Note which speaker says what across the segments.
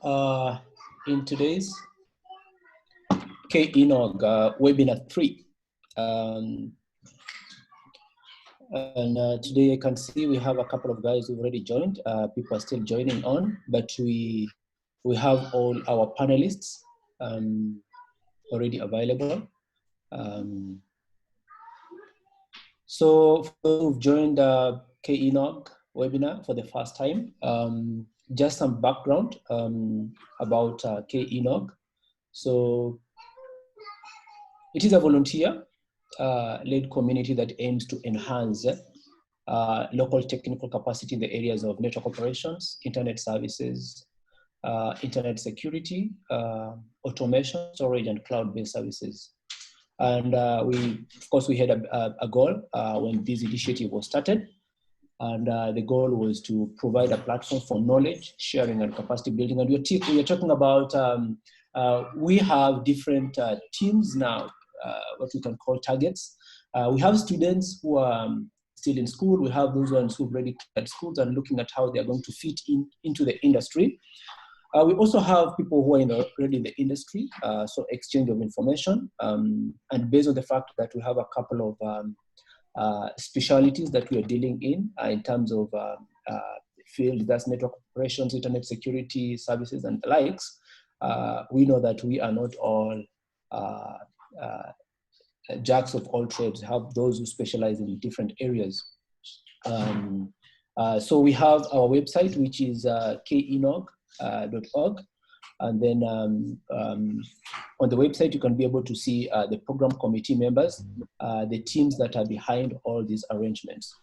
Speaker 1: In today's KeNOG webinar 3. Today I can see we have a couple of guys who've already joined. People are still joining on, but we have all our panelists already available. So for those who've joined KeNOG webinar for the first time, just some background about KeNOG. So it is a volunteer-led community that aims to enhance local technical capacity in the areas of network operations, internet services, internet security, automation, storage, and cloud-based services. And of course, we had a goal when this initiative was started. And the goal was to provide a platform for knowledge sharing and capacity building. And we are talking about, we have different teams now, what we can call targets. We have students who are still in school. We have those ones who've already cleared schools and looking at how they're going to fit into the industry. We also have people who are already in the industry, so exchange of information. And based on the fact that we have a couple of specialities that we are dealing in terms of field, that's network operations, internet security, services, and the likes, we know that we are not all jacks of all trades. We have those who specialize in different areas. So we have our website, which is kenog.org. And then on the website, you can be able to see the program committee members, the teams that are behind all these arrangements.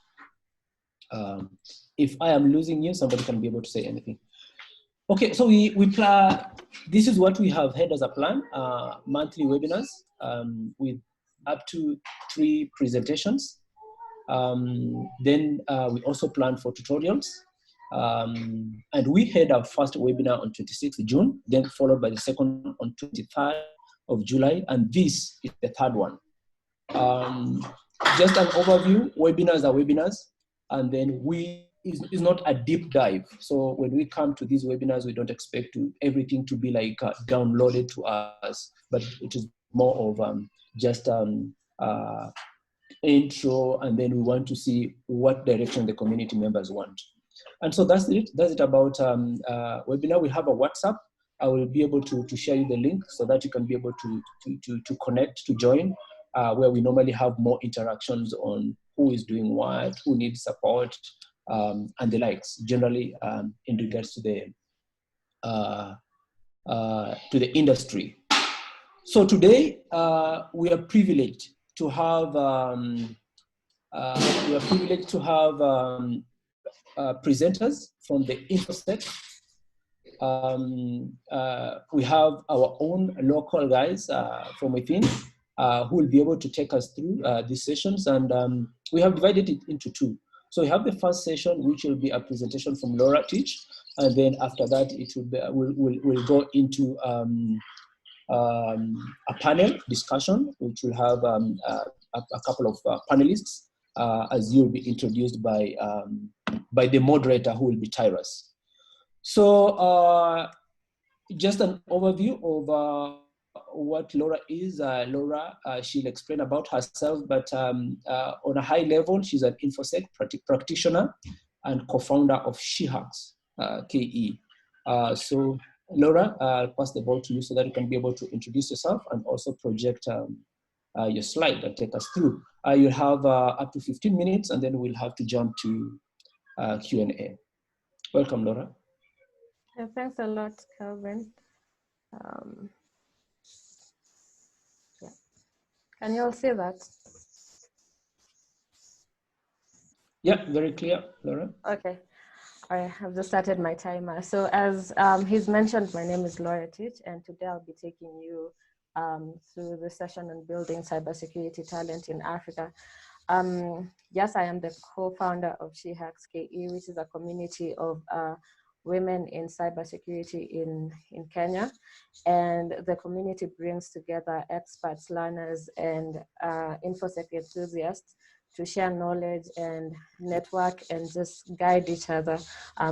Speaker 1: If I am losing you, somebody can be able to say anything. Okay, so this is what we have had as a plan, monthly webinars with up to 3 presentations. Then we also plan for tutorials. And we had our first webinar on 26th June, then followed by the second on 23rd of July, and this is the third one. Just an overview, webinars are webinars, and then it's not a deep dive. So when we come to these webinars, we don't expect everything to be like downloaded to us, but it is more of just intro, and then we want to see what direction the community members want. And so that's it. That's it about webinar. We have a WhatsApp. I will be able to share you the link so that you can be able to connect, to join, where we normally have more interactions on who is doing what, who needs support, and the likes, generally in regards to the industry. So today we are privileged to have presenters from the InfoSec. We have our own local guys from within who will be able to take us through these sessions, and we have divided it into 2. So we have the first session, which will be a presentation from Laura Teach, and then after that, it will be, we'll go into a panel discussion, which will have a couple of panelists, as you will be introduced by the moderator, who will be Tyrus. So just an overview of what Laura is. Laura, she'll explain about herself, but on a high level, she's an InfoSec practitioner and co-founder of SheHacks, KE. So Laura, I'll pass the ball to you so that you can be able to introduce yourself and also project your slide and take us through. You'll have up to 15 minutes, and then we'll have to jump to Q&A. Welcome, Laura.
Speaker 2: Yeah, thanks a lot, Calvin. Yeah. Can you all see that?
Speaker 1: Yeah, very clear, Laura.
Speaker 2: Okay. I have just started my timer. So as he's mentioned, my name is Laura Teach, and today I'll be taking you through the session on building cybersecurity talent in Africa. Yes, I am the co-founder of SheHacks KE, which is a community of women in cybersecurity in Kenya. And the community brings together experts, learners, and InfoSec enthusiasts to share knowledge and network and just guide each other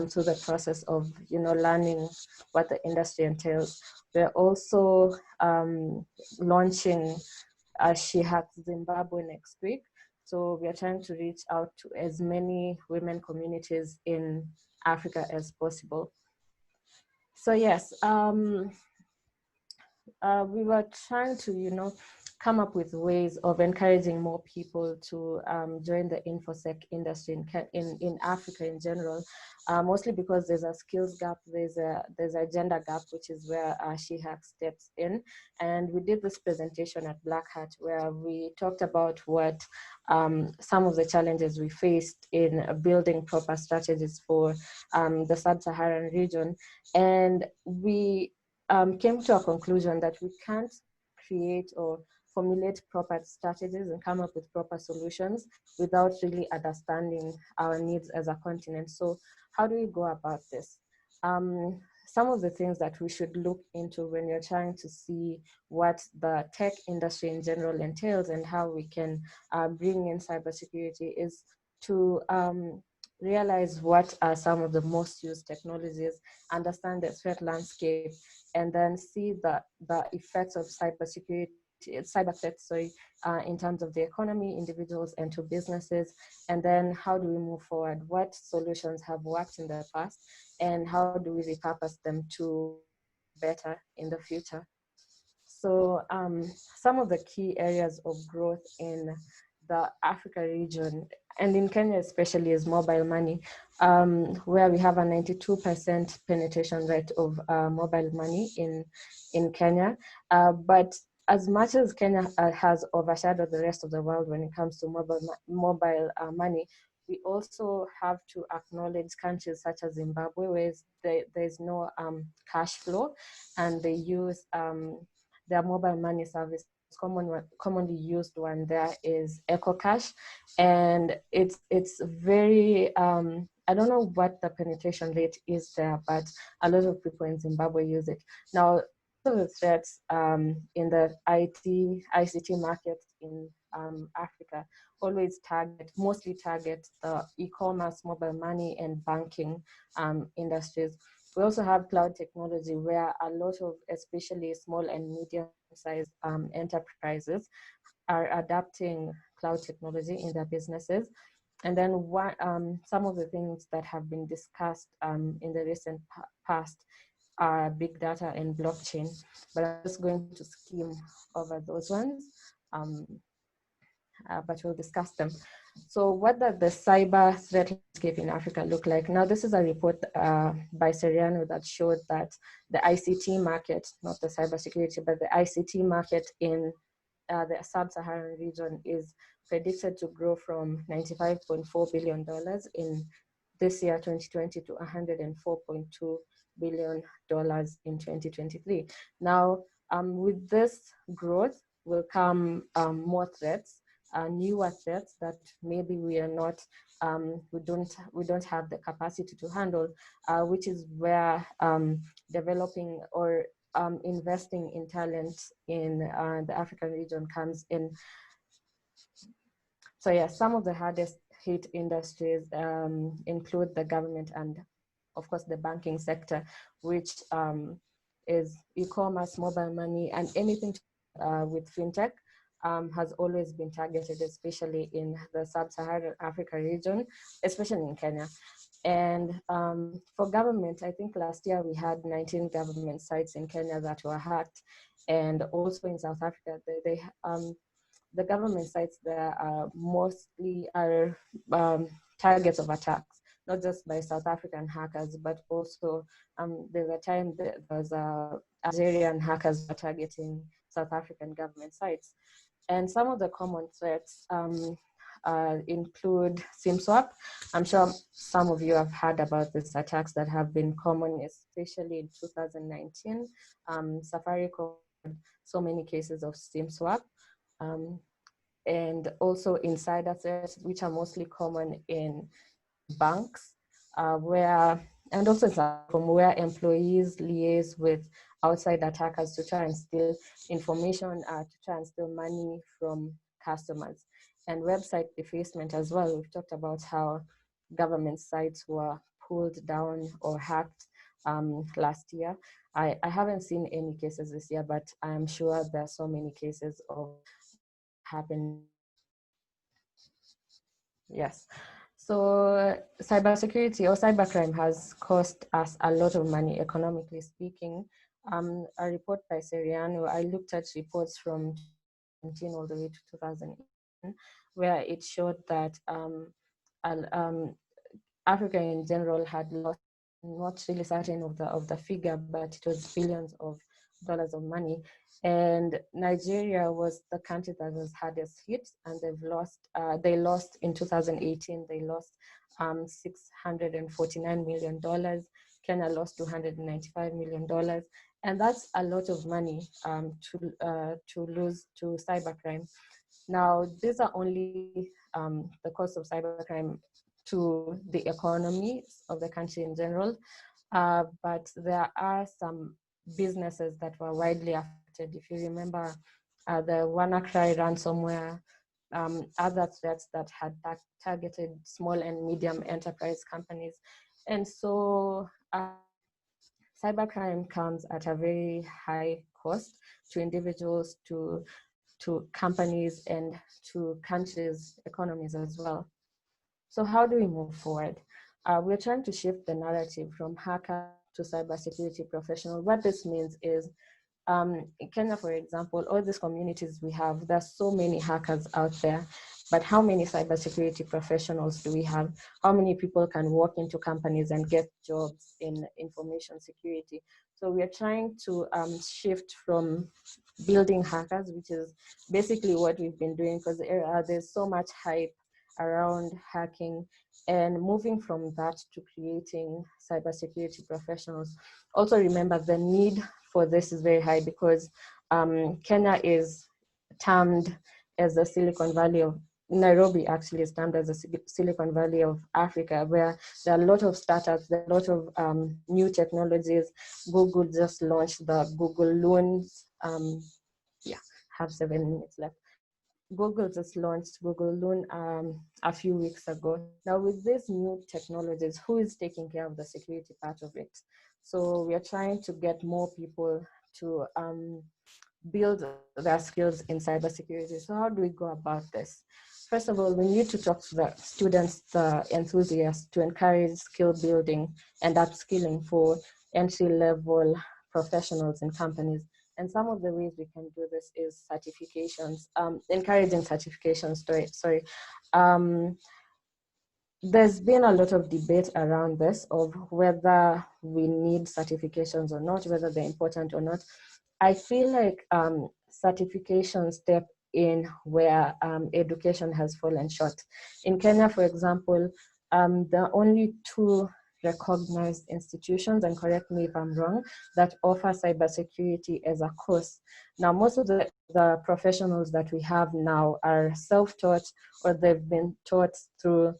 Speaker 2: through the process of, learning what the industry entails. We're also launching She Hacks Zimbabwe next week. So we are trying to reach out to as many women communities in Africa as possible. So yes, we were trying to, come up with ways of encouraging more people to join the infosec industry in Africa in general, mostly because there's a skills gap, there's a gender gap, which is where She Hacks steps in. And we did this presentation at Black Hat where we talked about what some of the challenges we faced in building proper strategies for the sub-Saharan region. And we came to a conclusion that we can't create or formulate proper strategies and come up with proper solutions without really understanding our needs as a continent. So how do we go about this? Some of the things that we should look into when you're trying to see what the tech industry in general entails and how we can bring in cybersecurity is to realize what are some of the most used technologies, understand the threat landscape, and then see the effects of cyber threats, in terms of the economy, individuals, and to businesses. And then how do we move forward? What solutions have worked in the past, and how do we repurpose them to better in the future? So some of the key areas of growth in the Africa region, and in Kenya especially, is mobile money, where we have a 92% penetration rate of mobile money in Kenya. But as much as Kenya has overshadowed the rest of the world when it comes to mobile money, we also have to acknowledge countries such as Zimbabwe, where there's no cash flow, and they use their mobile money service. Commonly used one there is EcoCash, and it's very I don't know what the penetration rate is there, but a lot of people in Zimbabwe use it. Now, some of the threats in the ICT market in Africa mostly target the e-commerce, mobile money, and banking industries. We also have cloud technology, where a lot of, especially small and medium-sized enterprises, are adapting cloud technology in their businesses. And then some of the things that have been discussed in the recent past are big data and blockchain, but I'm just going to skim over those ones, but we'll discuss them. So what does the cyber threat landscape in Africa look like? Now, this is a report by Seriano that showed that the ICT market, not the cybersecurity, but the ICT market in the sub-Saharan region is predicted to grow from $95.4 billion in this year, 2020, to $104.2 billion in 2023. Now, with this growth will come more threats, newer threats that maybe we are not, we don't have the capacity to handle, which is where developing or investing in talent in the African region comes in. So yeah, some of the hardest hit industries include the government and, of course, the banking sector, which is e-commerce, mobile money, and anything with fintech has always been targeted, especially in the sub-Saharan Africa region, especially in Kenya. And for government, I think last year we had 19 government sites in Kenya that were hacked, and also in South Africa, the government sites there are mostly targets of attacks, not just by South African hackers, but also there's a time there was Algerian hackers were targeting South African government sites. And some of the common threats include SIM swap. I'm sure some of you have heard about these attacks that have been common, especially in 2019. Safaricom had so many cases of SIM swap. And also insider threats, which are mostly common in banks, and also from where employees liaise with outside attackers to try and steal information, to try and steal money from customers. and website defacement as well. We've talked about how government sites were pulled down or hacked last year. I haven't seen any cases this year, but I'm sure there are so many cases of happening. Yes. So cybersecurity or cybercrime has cost us a lot of money, economically speaking. A report by Seriano, I looked at reports from 2017 all the way to 2018, where it showed that Africa in general had lost, not really certain of the figure, but it was billions of dollars of money. And Nigeria was the country that was hardest hit, and they lost in 2018, they lost $649 million. Kenya lost $295 million. And that's a lot of money to lose to cybercrime. Now, these are only the cost of cybercrime to the economy of the country in general, but there are some businesses that were widely affected. If you remember the WannaCry ransomware, other threats that had targeted small and medium enterprise companies. And so cybercrime comes at a very high cost to individuals, to companies, and to countries' economies as well. So how do we move forward? We're trying to shift the narrative from hacker to cybersecurity professional. What this means is, in Kenya, for example, all these communities we have, there's so many hackers out there, but how many cybersecurity professionals do we have? How many people can walk into companies and get jobs in information security? So we are trying to shift from building hackers, which is basically what we've been doing, because there's so much hype around hacking, and moving from that to creating cybersecurity professionals. Also remember, the need for this is very high because Kenya is termed as the Silicon Valley of Nairobi actually is termed as the Silicon Valley of Africa, where there are a lot of startups, there are a lot of new technologies. Google just launched the Google Loons. Have 7 minutes left. Google just launched Google Loon a few weeks ago. Now with these new technologies, who is taking care of the security part of it? So we are trying to get more people to build their skills in cybersecurity. So how do we go about this? First of all, we need to talk to the students, the enthusiasts, to encourage skill building and upskilling for entry-level professionals in companies. And some of the ways we can do this is certifications, encouraging certifications, sorry. There's been a lot of debate around this of whether we need certifications or not, whether they're important or not. I feel like certifications step in where education has fallen short. In Kenya, for example, there are only 2 recognized institutions, and correct me if I'm wrong, that offer cybersecurity as a course. Now, most of the professionals that we have now are self-taught, or they've been taught through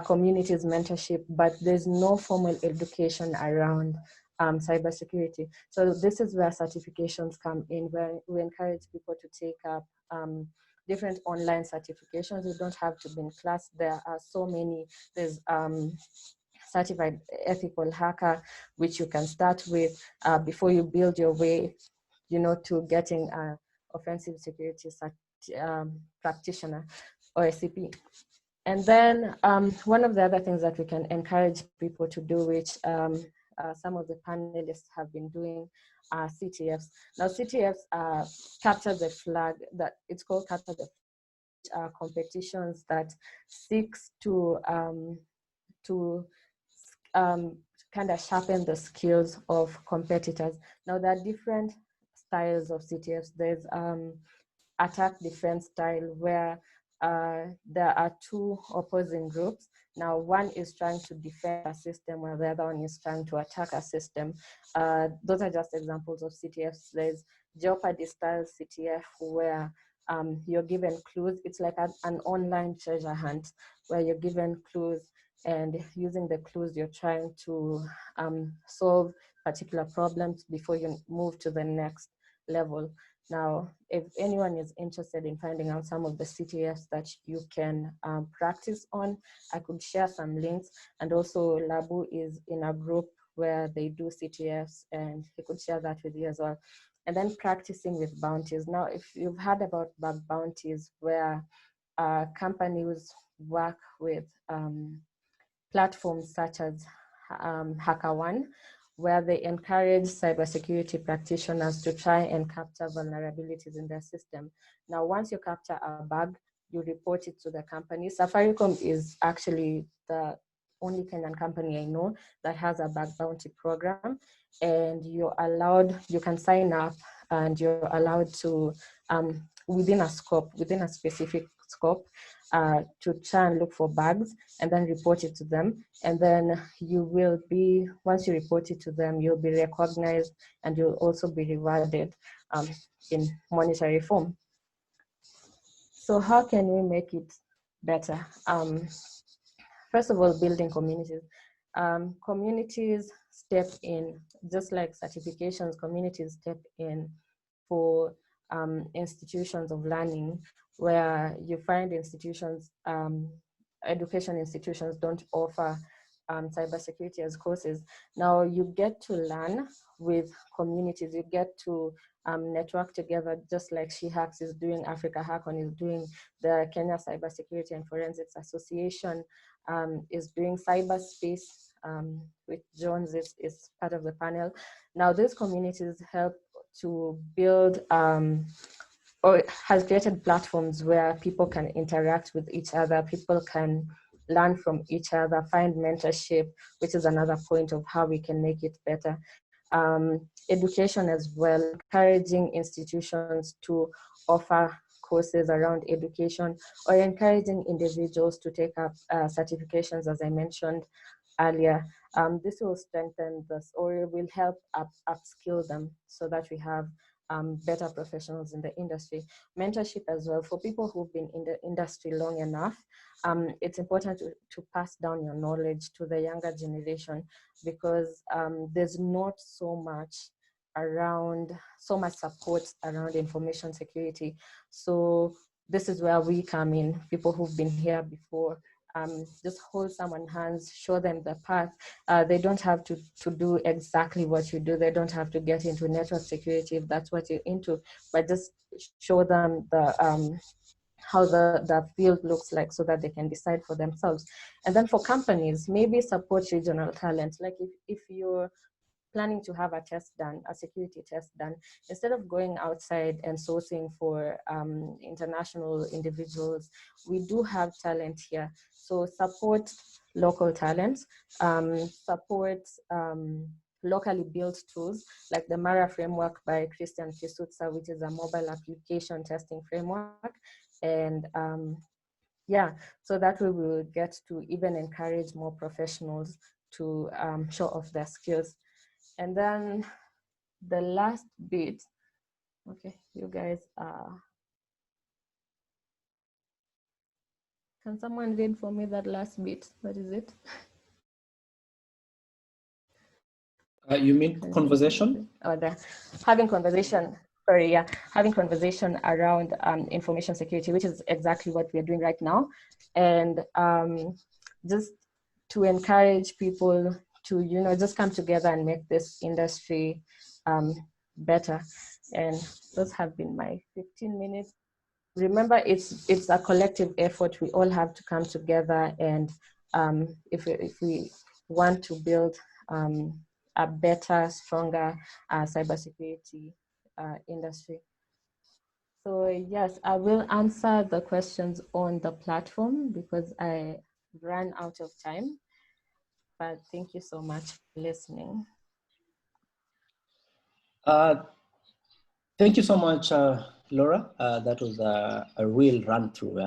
Speaker 2: communities mentorship, but there's no formal education around cybersecurity. So this is where certifications come in, where we encourage people to take up different online certifications. You don't have to be in class. There are so many. There's certified ethical hacker, which you can start with before you build your way, to getting an offensive security practitioner or SCP. And then one of the other things that we can encourage people to do, which some of the panelists have been doing, are CTFs. Now CTFs capture the flag, that it's called capture the flag, competitions that seeks to kind of sharpen the skills of competitors. Now there are different styles of CTFs. There's attack defense style, where there are 2 opposing groups. Now one is trying to defend a system, while the other one is trying to attack a system. Those are just examples of CTFs. There's Jeopardy style CTF, where you're given clues. It's like an online treasure hunt, where you're given clues, and using the clues, you're trying to solve particular problems before you move to the next level. Now, if anyone is interested in finding out some of the CTFs that you can practice on, I could share some links. And also Labu is in a group where they do CTFs, and he could share that with you as well. And then practicing with bounties. Now, if you've heard about bug bounties, where companies work with platforms such as HackerOne, where they encourage cybersecurity practitioners to try and capture vulnerabilities in their system. Now, once you capture a bug, you report it to the company. Safaricom is actually the only Kenyan company I know that has a bug bounty program, and you can sign up, and you're allowed to, within a specific scope, to try and look for bugs and then report it to them. And then you will be, once you report it to them, you'll be recognized, and you'll also be rewarded in monetary form. So how can we make it better? First of all, building communities. Communities step in, just like certifications, communities step in for institutions of learning, where you find institutions, education institutions don't offer cybersecurity as courses. Now you get to learn with communities, you get to network together, just like She Hacks is doing, Africa Hackon is doing, the Kenya Cybersecurity and Forensics Association is doing cyberspace, which Jones is part of the panel. Now these communities help to build or has created platforms where people can interact with each other, people can learn from each other, find mentorship, which is another point of how we can make it better. Education as well, encouraging institutions to offer courses around education, or encouraging individuals to take up certifications, as I mentioned earlier. This will strengthen this, or will help upskill them, so that we have better professionals in the industry. Mentorship as well, for people who've been in the industry long enough, it's important to pass down your knowledge to the younger generation, because there's not so much support around information security. So this is where we come in, people who've been here before. Just hold someone's hands, show them the path. They don't have to do exactly what you do. They don't have to get into network security if that's what you're into, but just show them how the field looks like, so that they can decide for themselves. And then for companies, maybe support regional talent. Like if you're planning to have a test done, a security test done, instead of going outside and sourcing for international individuals, we do have talent here. So support local talents, support locally built tools, like the Mara framework by Christian Kisutsa, which is a mobile application testing framework. And yeah, so that way we will get to even encourage more professionals to show off their skills. And then the last bit, okay, you guys, can someone read for me that last bit? What is it?
Speaker 1: You mean conversation?
Speaker 2: Oh, having conversation. Sorry, yeah, having conversation around information security, which is exactly what we're doing right now, and just to encourage people to just come together and make this industry better. And those have been my 15 minutes. Remember, it's a collective effort. We all have to come together, and if we want to build a better, stronger cybersecurity industry. So yes, I will answer the questions on the platform because I ran out of time. But thank you so much for listening.
Speaker 1: Thank you so much, Laura. That was a real run through.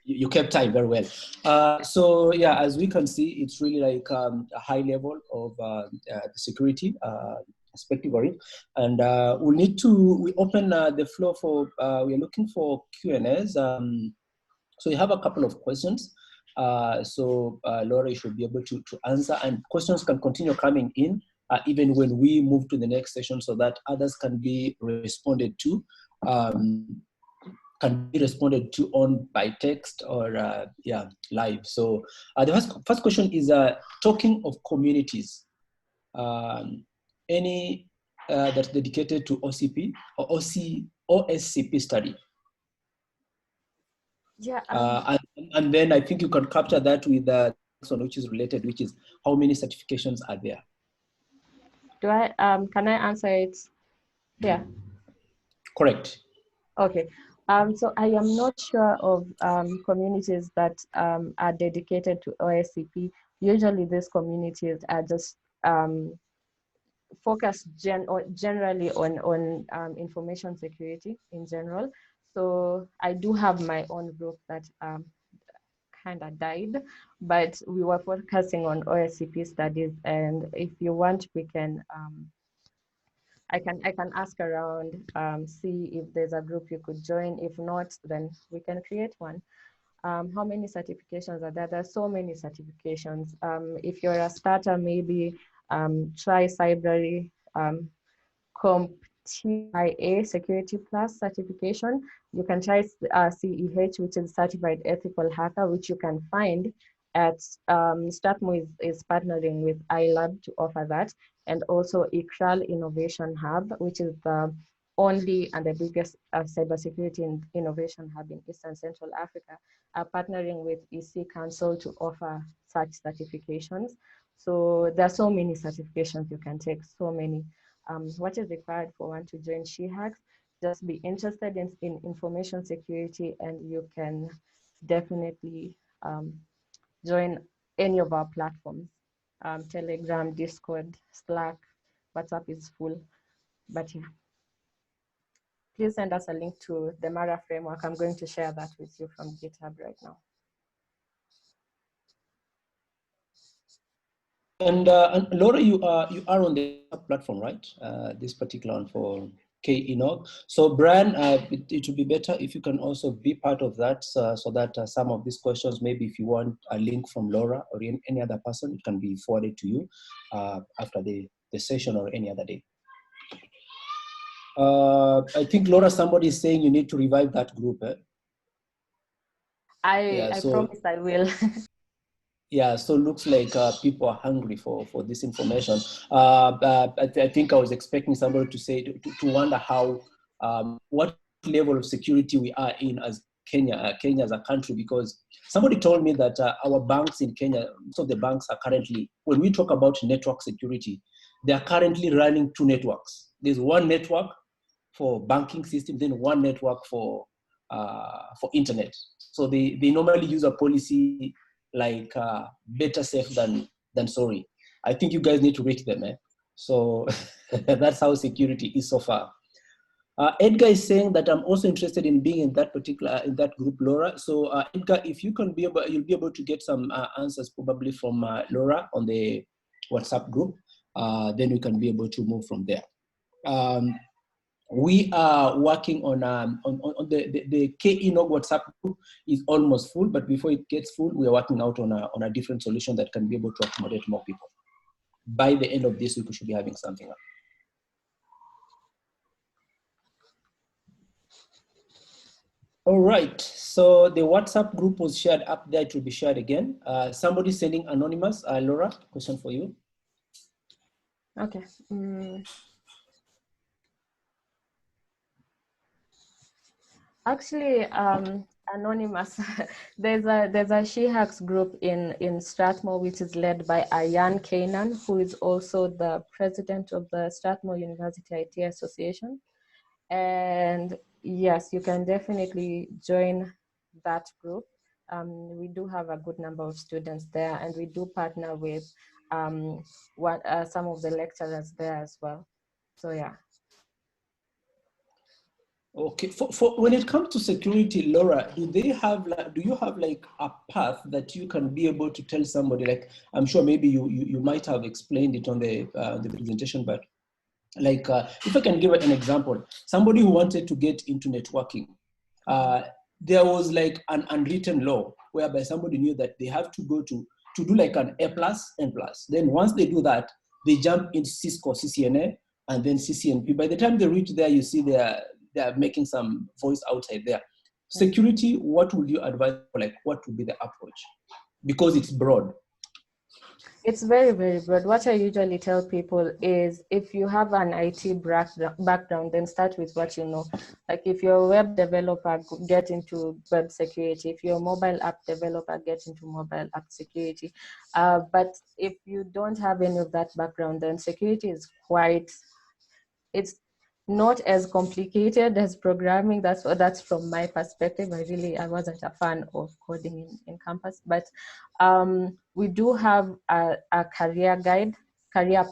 Speaker 1: You kept time very well. So yeah, as we can see, it's really like a high level of the security perspective of it. And we open the floor for, we're looking for Q&As. So you have a couple of questions. So Laura, you should be able to answer, and questions can continue coming in even when we move to the next session, so that others can be responded to. Can be responded to on by text or live. So the first question is talking of communities. Any that's dedicated to OCP or OSCP study?
Speaker 2: Yeah.
Speaker 1: And then I think you can capture that with the next one, which is related, which is how many certifications are there?
Speaker 2: Do I can I answer it? Yeah.
Speaker 1: Correct.
Speaker 2: Okay. So I am not sure of communities that are dedicated to OSCP. Usually these communities are just focused generally on information security in general. So I do have my own group that kind of died, but we were focusing on OSCP studies. And if you want, we can I can ask around, see if there's a group you could join. If not, then we can create one. How many certifications are there? There's so many certifications. If you're a starter, maybe try Cybrary, CompTIA Security Plus certification. You can try CEH, which is Certified Ethical Hacker, which you can find at Statmo is partnering with iLab to offer that, and also ICRAL Innovation Hub, which is the only and the biggest cybersecurity innovation hub in Eastern Central Africa, are partnering with EC Council to offer such certifications. So there are so many certifications you can take, so many. What is required for one to join SheHacks? Just be interested in information security, and you can definitely join any of our platforms. Telegram, Discord, Slack, WhatsApp is full, but yeah. Please send us a link to the Mara framework. I'm going to share that with you from GitHub right now.
Speaker 1: And Laura, you are on the platform, right? This particular one for KeNOG. So Brian, it would be better if you can also be part of that, so that some of these questions, maybe if you want a link from Laura or any other person, it can be forwarded to you after the session or any other day. I think Laura, somebody is saying you need to revive that group.
Speaker 2: I promise I will.
Speaker 1: Yeah, so looks like people are hungry for this information. I think I was expecting somebody to say, to wonder how, what level of security we are in as Kenya as a country, because somebody told me that our banks in Kenya, most of the banks are currently, when we talk about network security, they are currently running two networks. There's one network for banking system, then one network for internet. So they normally use a policy like better safe than sorry. I think you guys need to reach them. So that's how security is so far. Edgar is saying that I'm also interested in being in that particular in that group, Laura. So Edgar, if you can you'll be able to get some answers probably from Laura on the WhatsApp group. Then we can be able to move from there. We are working on the KeNOG WhatsApp group is almost full, but before it gets full, we are working out on a different solution that can be able to accommodate more people. By the end of this week, we should be having something up. All right, so the WhatsApp group was shared up there. It will be shared again. Somebody sending anonymous. Laura, question for you.
Speaker 2: Okay. Actually, anonymous. there's a SheHacks group in Strathmore, which is led by Ayan Kanan, who is also the president of the Strathmore University IT Association. And yes, you can definitely join that group. We do have a good number of students there, and we do partner with some of the lecturers there as well. So yeah.
Speaker 1: Okay, for when it comes to security, Laura, do you have like a path that you can be able to tell somebody? Like, I'm sure maybe you might have explained it on the presentation, but like if I can give an example, somebody who wanted to get into networking, there was like an unwritten law whereby somebody knew that they have to go to do like an A+, N+. Then once they do that, they jump into Cisco CCNA and then CCNP. By the time they reach there, you see they're making some voice outside there. Security, what would you advise? Like, what would be the approach? Because it's broad.
Speaker 2: It's very, very broad. What I usually tell people is if you have an IT background, then start with what you know. Like if you're a web developer, get into web security. If you're a mobile app developer, get into mobile app security. But if you don't have any of that background, then security is it's not as complicated as programming. That's from my perspective. I wasn't a fan of coding in campus, but we do have a career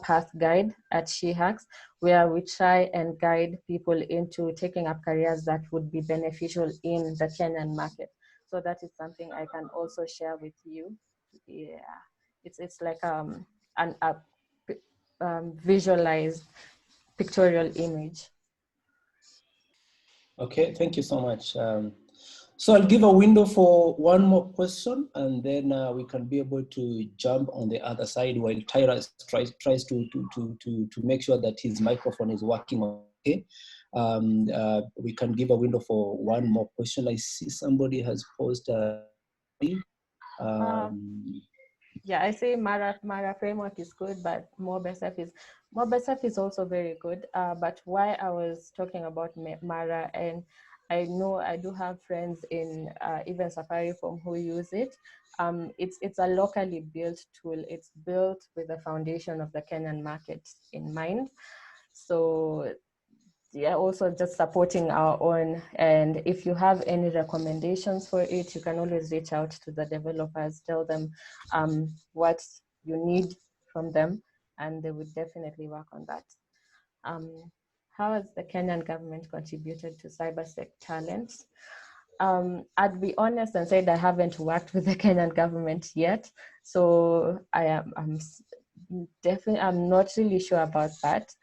Speaker 2: path guide at SheHacks, where we try and guide people into taking up careers that would be beneficial in the Kenyan market. So that is something I can also share with you. Yeah, it's like visualized pictorial image.
Speaker 1: Okay, thank you so much. So I'll give a window for one more question, and then we can be able to jump on the other side while Tyrus tries to make sure that his microphone is working okay. We can give a window for one more question. I see somebody has posed.
Speaker 2: Yeah, I say Mara framework is good, but MobiSF is also very good. But why I was talking about Mara, and I know I do have friends in even Safaricom who use it. It's a locally built tool. It's built with the foundation of the Kenyan market in mind. So yeah, also just supporting our own. And if you have any recommendations for it, you can always reach out to the developers, tell them what you need from them, and they would definitely work on that. How has the Kenyan government contributed to cybersec talent? I'd be honest and said I haven't worked with the Kenyan government yet, so I'm not really sure about that.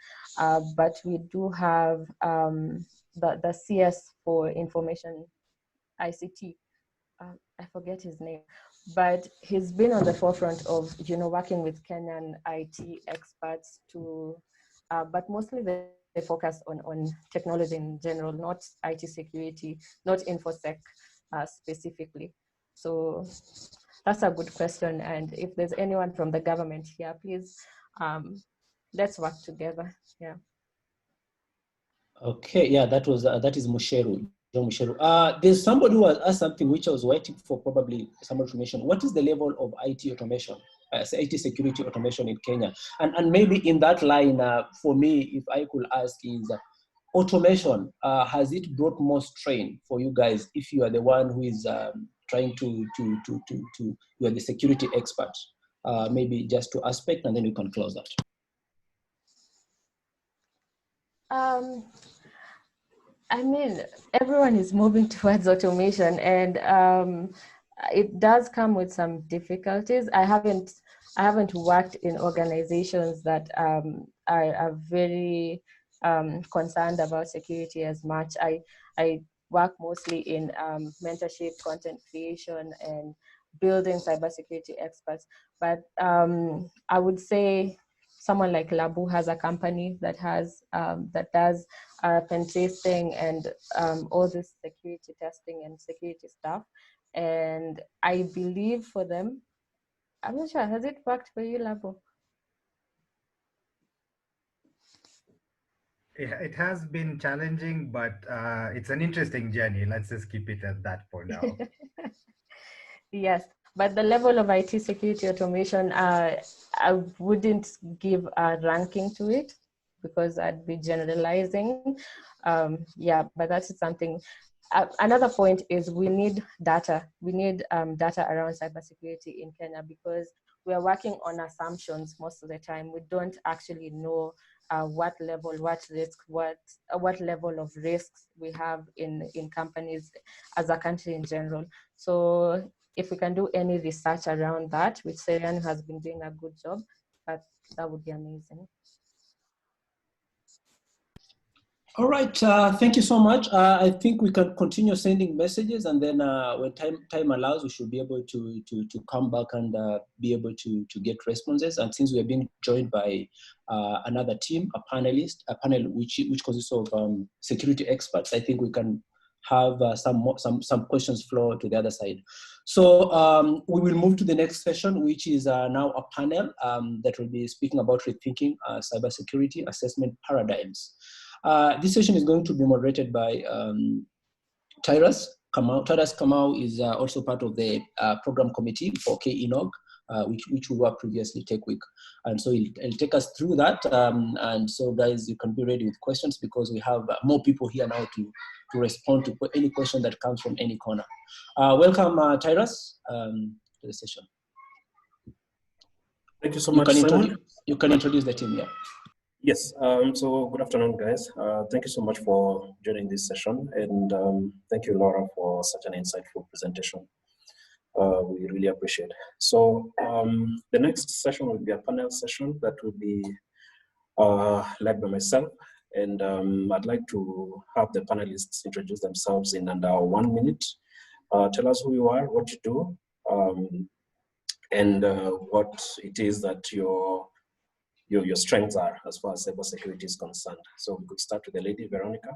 Speaker 2: But we do have the CS for information ICT. I forget his name, but he's been on the forefront of working with Kenyan IT experts to, but mostly they focus on technology in general, not IT security, not InfoSec specifically. So that's a good question. And if there's anyone from the government here, please let's work together. Yeah.
Speaker 1: Okay, yeah, that is Musheru. There's somebody who has asked something which I was waiting for probably somebody to mention. What is the level of IT automation, IT security automation in Kenya? And maybe in that line, for me, if I could ask is, automation, has it brought more strain for you guys if you are the one who is trying to you are the security expert? Maybe just to aspect, and then you can close that.
Speaker 2: I mean, everyone is moving towards automation, and it does come with some difficulties. I haven't worked in organizations that are very concerned about security as much. I work mostly in mentorship, content creation, and building cybersecurity experts. But I would say someone like Labu has a company that has that does pen testing and all this security testing and security stuff. And I believe for them, I'm not sure, has it worked for you, Labu?
Speaker 3: It has been challenging, but it's an interesting journey. Let's just keep it at that for now.
Speaker 2: Yes, but the level of IT security automation, I wouldn't give a ranking to it because I'd be generalizing. Yeah, but that's something. Another point is we need data. We need data around cybersecurity in Kenya because we are working on assumptions most of the time. We don't actually know what level, what risk, what level of risks we have in companies as a country in general. So if we can do any research around that, which Serian has been doing a good job, that would be amazing.
Speaker 1: All right, thank you so much. I think we can continue sending messages, and then when time allows, we should be able to come back and be able to get responses. And since we are being joined by another team, a panel which consists of security experts, I think we can have some questions flow to the other side. So we will move to the next session, which is now a panel that will be speaking about rethinking cybersecurity assessment paradigms. This session is going to be moderated by Tyrus Kamau. Tyrus Kamau is also part of the program committee for KeNOG, which we were previously Tech Week. And so he'll take us through that. And so guys, you can be ready with questions because we have more people here now to respond to any question that comes from any corner. Welcome, Tyrus, to the session.
Speaker 4: Thank you so much, Simon.
Speaker 1: You can introduce the team, yeah.
Speaker 4: Yes, so good afternoon, guys. Thank you so much for joining this session. And thank you, Laura, for such an insightful presentation. We really appreciate it. So the next session will be a panel session that will be led by myself. And I'd like to have the panelists introduce themselves in under 1 minute. Tell us who you are, what you do, and what it is that your strengths are as far as cybersecurity is concerned. So we could start with the lady, Veronica.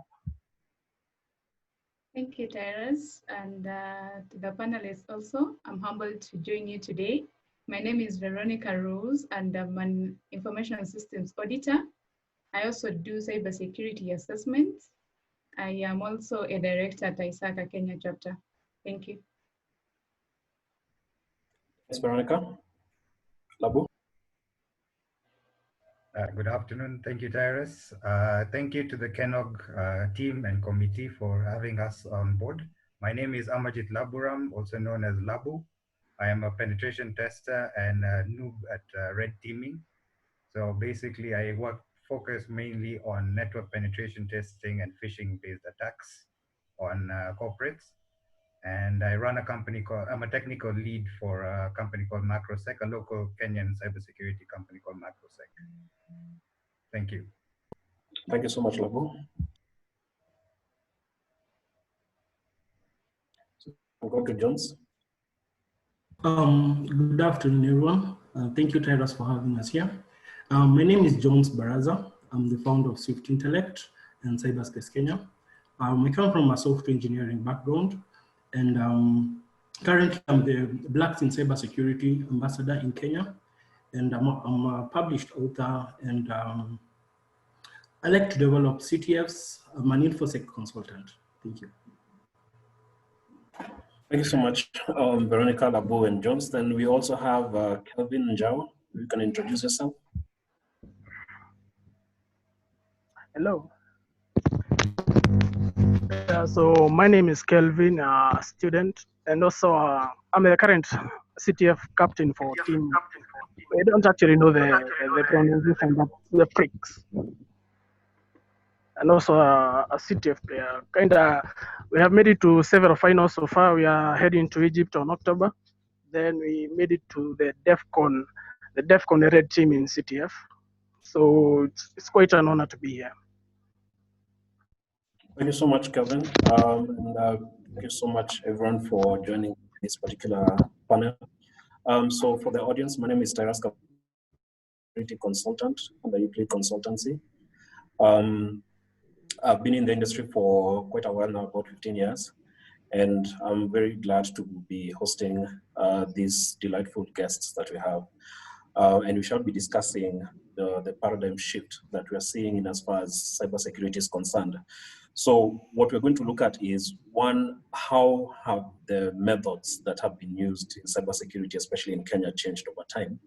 Speaker 5: Thank you, Tyrus, and to the panelists also. I'm humbled to join you today. My name is Veronica Rose, and I'm an information systems auditor. I also do cybersecurity assessments. I am also a director at ISACA Kenya chapter. Thank you.
Speaker 4: Yes, Veronica. Labu.
Speaker 3: Good afternoon. Thank you, Tyrus. Thank you to the KeNOG team and committee for having us on board. My name is Amajit Laburam, also known as Labu. I am a penetration tester and a noob at red teaming. So basically, I focus mainly on network penetration testing and phishing-based attacks on corporates. And I run a company called, I'm a technical lead for a company called MacroSec, a local Kenyan cybersecurity company called MacroSec. Thank you.
Speaker 4: Thank you so much, Labu. I'll go to Jones.
Speaker 6: Good afternoon, everyone. Thank you, Tyrus, for having us here. My name is Jones Baraza. I'm the founder of Swift Intellect and Cyberspace Kenya. I come from a software engineering background, and currently I'm the Blacks in Cybersecurity Ambassador in Kenya, and I'm a published author, and I like to develop CTFs. I'm an InfoSec consultant. Thank you.
Speaker 4: Thank you so much, Veronica, Labu, and Jones. Then we also have Kelvin Njau. You can introduce yourself.
Speaker 7: Hello. So my name is Kelvin, a student, and also I'm the current CTF captain for team. I don't actually know the pronunciation, but the freaks. And also a CTF player. We have made it to several finals so far. We are heading to Egypt on October. Then we made it to the DEFCON red team in CTF. So it's quite an honor to be here.
Speaker 4: Thank you so much, Kelvin. Thank you so much, everyone, for joining this particular panel. So for the audience, my name is Tyrus, security consultant under Euclid Consultancy. I've been in the industry for quite a while now, about 15 years, and I'm very glad to be hosting these delightful guests that we have. And we shall be discussing the paradigm shift that we are seeing in as far as cybersecurity is concerned. So what we're going to look at is, one, how have the methods that have been used in cybersecurity, especially in Kenya, changed over time?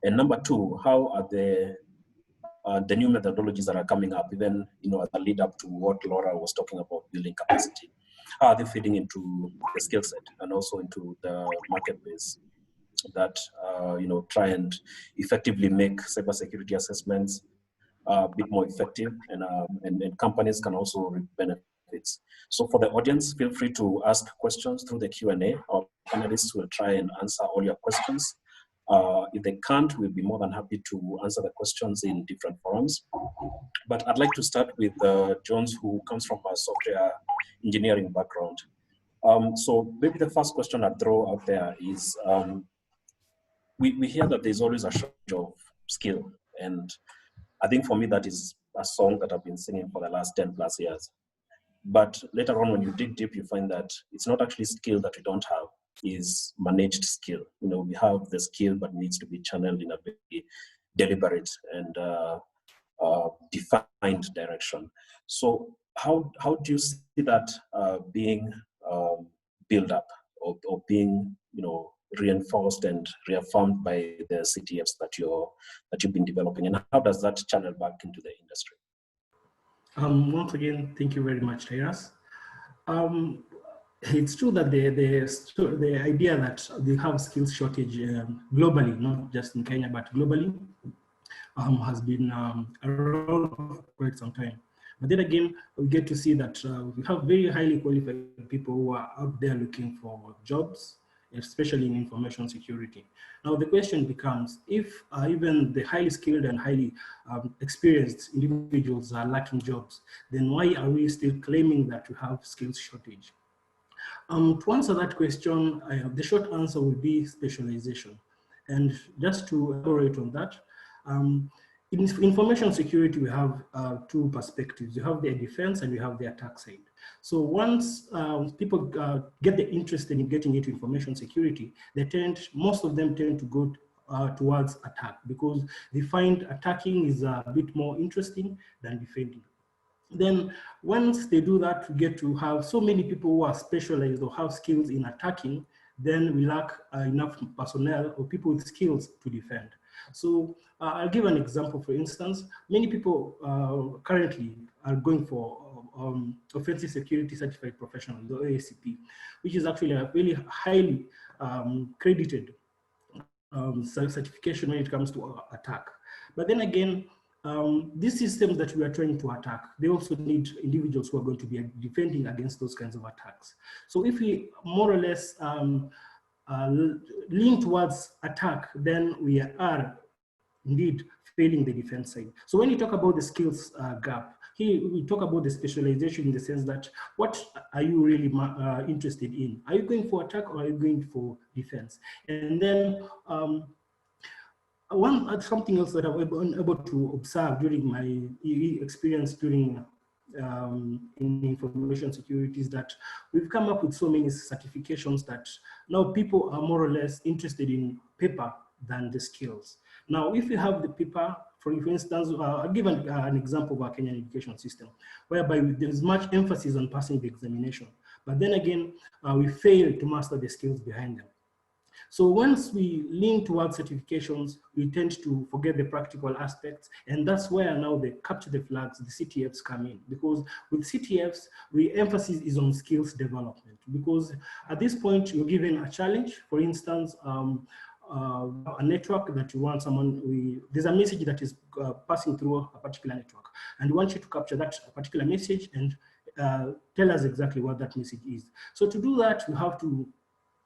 Speaker 4: And number two, how are the new methodologies that are coming up, even as a lead up to what Laura was talking about, building capacity? How are they feeding into the skill set and also into the marketplace that try and effectively make cybersecurity assessments a bit more effective, and companies can also reap benefits. So for the audience, feel free to ask questions through the Q&A. Our panelists will try and answer all your questions. If they can't, we'll be more than happy to answer the questions in different forums. But I'd like to start with Jones, who comes from a software engineering background. So maybe the first question I'd throw out there is, we hear that there's always a shortage of skill. And I think for me, that is a song that I've been singing for the last 10 plus years. But later on, when you dig deep, you find that it's not actually skill that we don't have, is managed skill. You know, we have the skill, but needs to be channeled in a very deliberate and defined direction. So how do you see that being built up or being, you know, reinforced and reaffirmed by the CTFs that you've been developing, and how does that channel back into the industry?
Speaker 6: Once again, thank you very much, Tyrus. It's true that the idea that we have skills shortage globally, not just in Kenya, but globally, has been around for quite some time. But then again, we get to see that we have very highly qualified people who are out there looking for jobs, especially in information security. Now the question becomes, if even the highly skilled and highly experienced individuals are lacking jobs, then why are we still claiming that we have skills shortage? To answer that question, the short answer would be specialization. And just to elaborate on that, in information security, we have two perspectives. You have the defense and you have the attack side. So once people get the interest in getting into information security, most of them tend to go towards attack, because they find attacking is a bit more interesting than defending. Then once they do that, we get to have so many people who are specialized or have skills in attacking, then we lack enough personnel or people with skills to defend. So I'll give an example. For instance, many people currently are going for offensive security certified professionals, or ASCP, which is actually a really highly credited certification when it comes to attack. But then again, these systems that we are trying to attack, they also need individuals who are going to be defending against those kinds of attacks. So if we more or less lean towards attack, then we are indeed failing the defense side. So when you talk about the skills gap, here we talk about the specialization in the sense that what are you really interested in? Are you going for attack or are you going for defense? And then something else that I've been able to observe during my experience during in information security is that we've come up with so many certifications that now people are more or less interested in paper than the skills. Now, if you have the paper, for instance, I'll give an example of our Kenyan education system, whereby there's much emphasis on passing the examination, but then again, we fail to master the skills behind them. So once we lean towards certifications, we tend to forget the practical aspects. And that's where now the capture the flags, the CTFs come in. Because with CTFs, the emphasis is on skills development. Because at this point, you're given a challenge. For instance, a network that you want there's a message that is passing through a particular network. And we want you to capture that particular message and tell us exactly what that message is. So to do that, you have to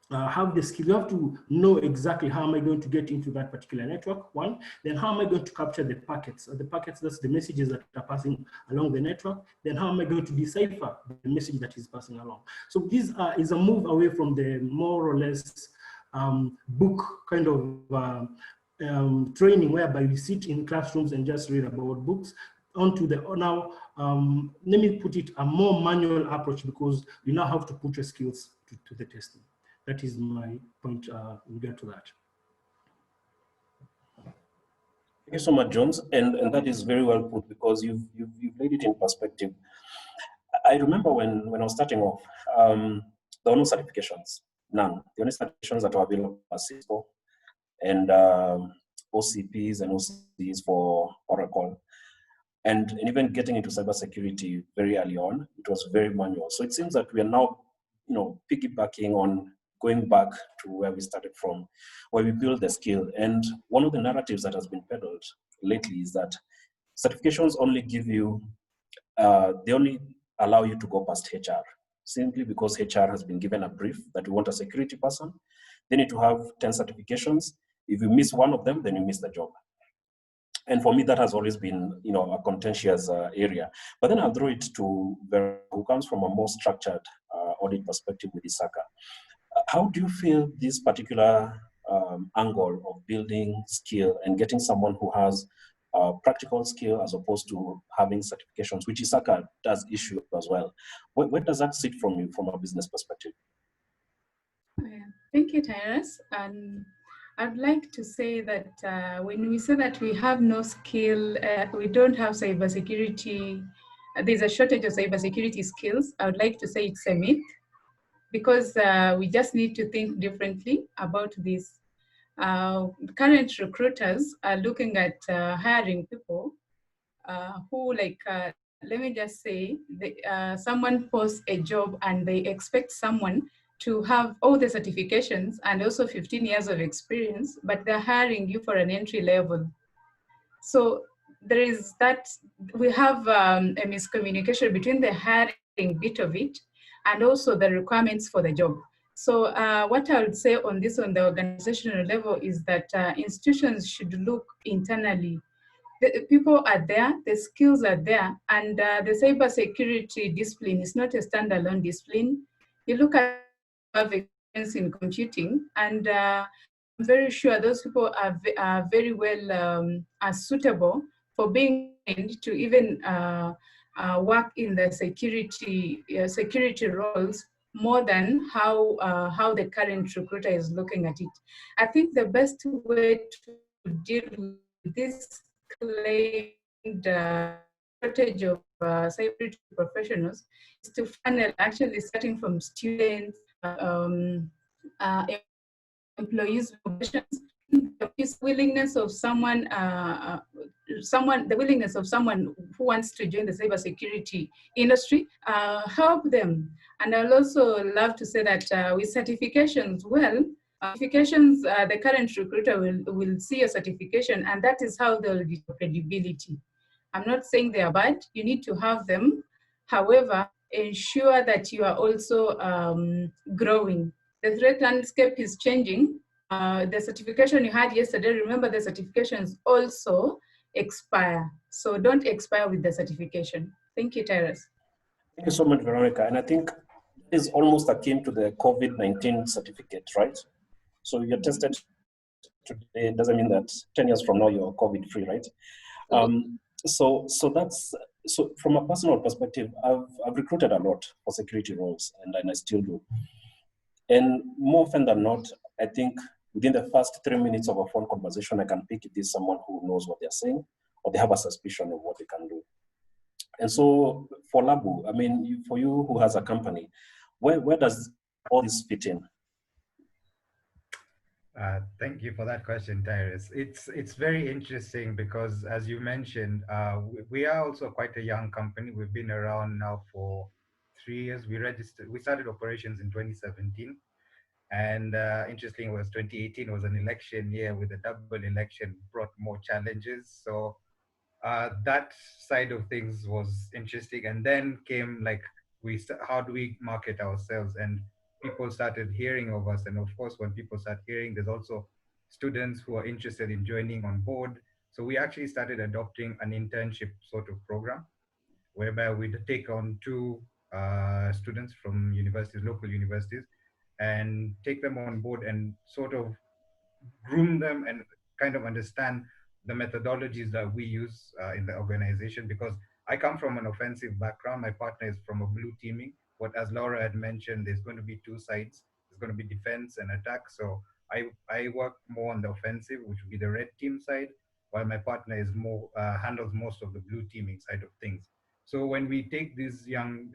Speaker 6: have the skill. You have to know exactly how am I going to get into that particular network, one. Then how am I going to capture the packets? The packets, that's the messages that are passing along the network. Then how am I going to decipher the message that is passing along? So this is a move away from the more or less book kind of training whereby we sit in classrooms and just read about books, onto the now, let me put it, a more manual approach, because we now have to put your skills to the testing. That is my point in regard to that.
Speaker 4: Thank you so much, Jones, and that is very well put, because you've laid it in perspective. I remember when I was starting off, there were no certifications, none. The only certifications that were available were Cisco and OCPs and OCPs for Oracle. And even getting into cybersecurity very early on, it was very manual. So it seems that we are now, piggybacking on going back to where we started from, where we build the skill. And one of the narratives that has been peddled lately is that certifications only give you, they only allow you to go past HR, simply because HR has been given a brief that we want a security person. They need to have 10 certifications, If you miss one of them, then you miss the job. And for me, that has always been, a contentious area. But then I'll throw it to Vera, who comes from a more structured audit perspective with ISACA. How do you feel this particular angle of building skill and getting someone who has practical skill as opposed to having certifications, which ISACA does issue as well? Where does that sit from you from a business perspective?
Speaker 5: Thank you, Tyrus. I'd like to say that when we say that we have no skill, we don't have cybersecurity, there's a shortage of cybersecurity skills, I would like to say it's a myth, because we just need to think differently about this. Current recruiters are looking at hiring people who, let me just say, someone posts a job and they expect someone to have all the certifications and also 15 years of experience, but they're hiring you for an entry level. So there is that, we have a miscommunication between the hiring bit of it and also the requirements for the job. So what I would say on this on the organizational level is that institutions should look internally. The people are there, the skills are there, and the cybersecurity discipline is not a standalone discipline. You look at have experience in computing, and I'm very sure those people are very well are suitable for being trained to even work in the security roles more than how the current recruiter is looking at it. I think the best way to deal with this claimed shortage of cybersecurity professionals is to funnel, actually starting from students, employees, the willingness of someone, the willingness of someone who wants to join the cybersecurity industry, help them. And I'll also love to say that with certifications, certifications, the current recruiter will see your certification, and that is how they'll get credibility. I'm not saying they are bad, you need to have them. However, ensure that you are also growing. The threat landscape is changing. The certification you had yesterday, remember the certifications also expire. So don't expire with the certification. Thank you, Tyrus.
Speaker 4: Thank you so much, Veronica. And I think it's almost akin to the COVID-19 certificate, right? So you're tested today, doesn't mean that 10 years from now you're COVID-free, right? So from a personal perspective, I've recruited a lot for security roles, and I still do. And more often than not, I think within the first 3 minutes of a phone conversation, I can pick if there's someone who knows what they're saying, or they have a suspicion of what they can do. And so for Labu, I mean, for you who has a company, where does all this fit in?
Speaker 3: Thank you for that question, Tyrus. It's very interesting because, as you mentioned, we are also quite a young company. We've been around now for 3 years. We started operations in 2017, and interesting was 2018 was an election year with a double election, brought more challenges. So that side of things was interesting, and then came how do we market ourselves, and people started hearing of us. And of course, when people start hearing, there's also students who are interested in joining on board. So we actually started adopting an internship sort of program whereby we'd take on 2 students from universities, local universities, and take them on board and sort of groom them and kind of understand the methodologies that we use in the organization. Because I come from an offensive background, my partner is from a blue teaming. But as Laura had mentioned, there's going to be 2 sides. There's going to be defense and attack. So I work more on the offensive, which would be the red team side, while my partner is more handles most of the blue teaming side of things. So when we take these young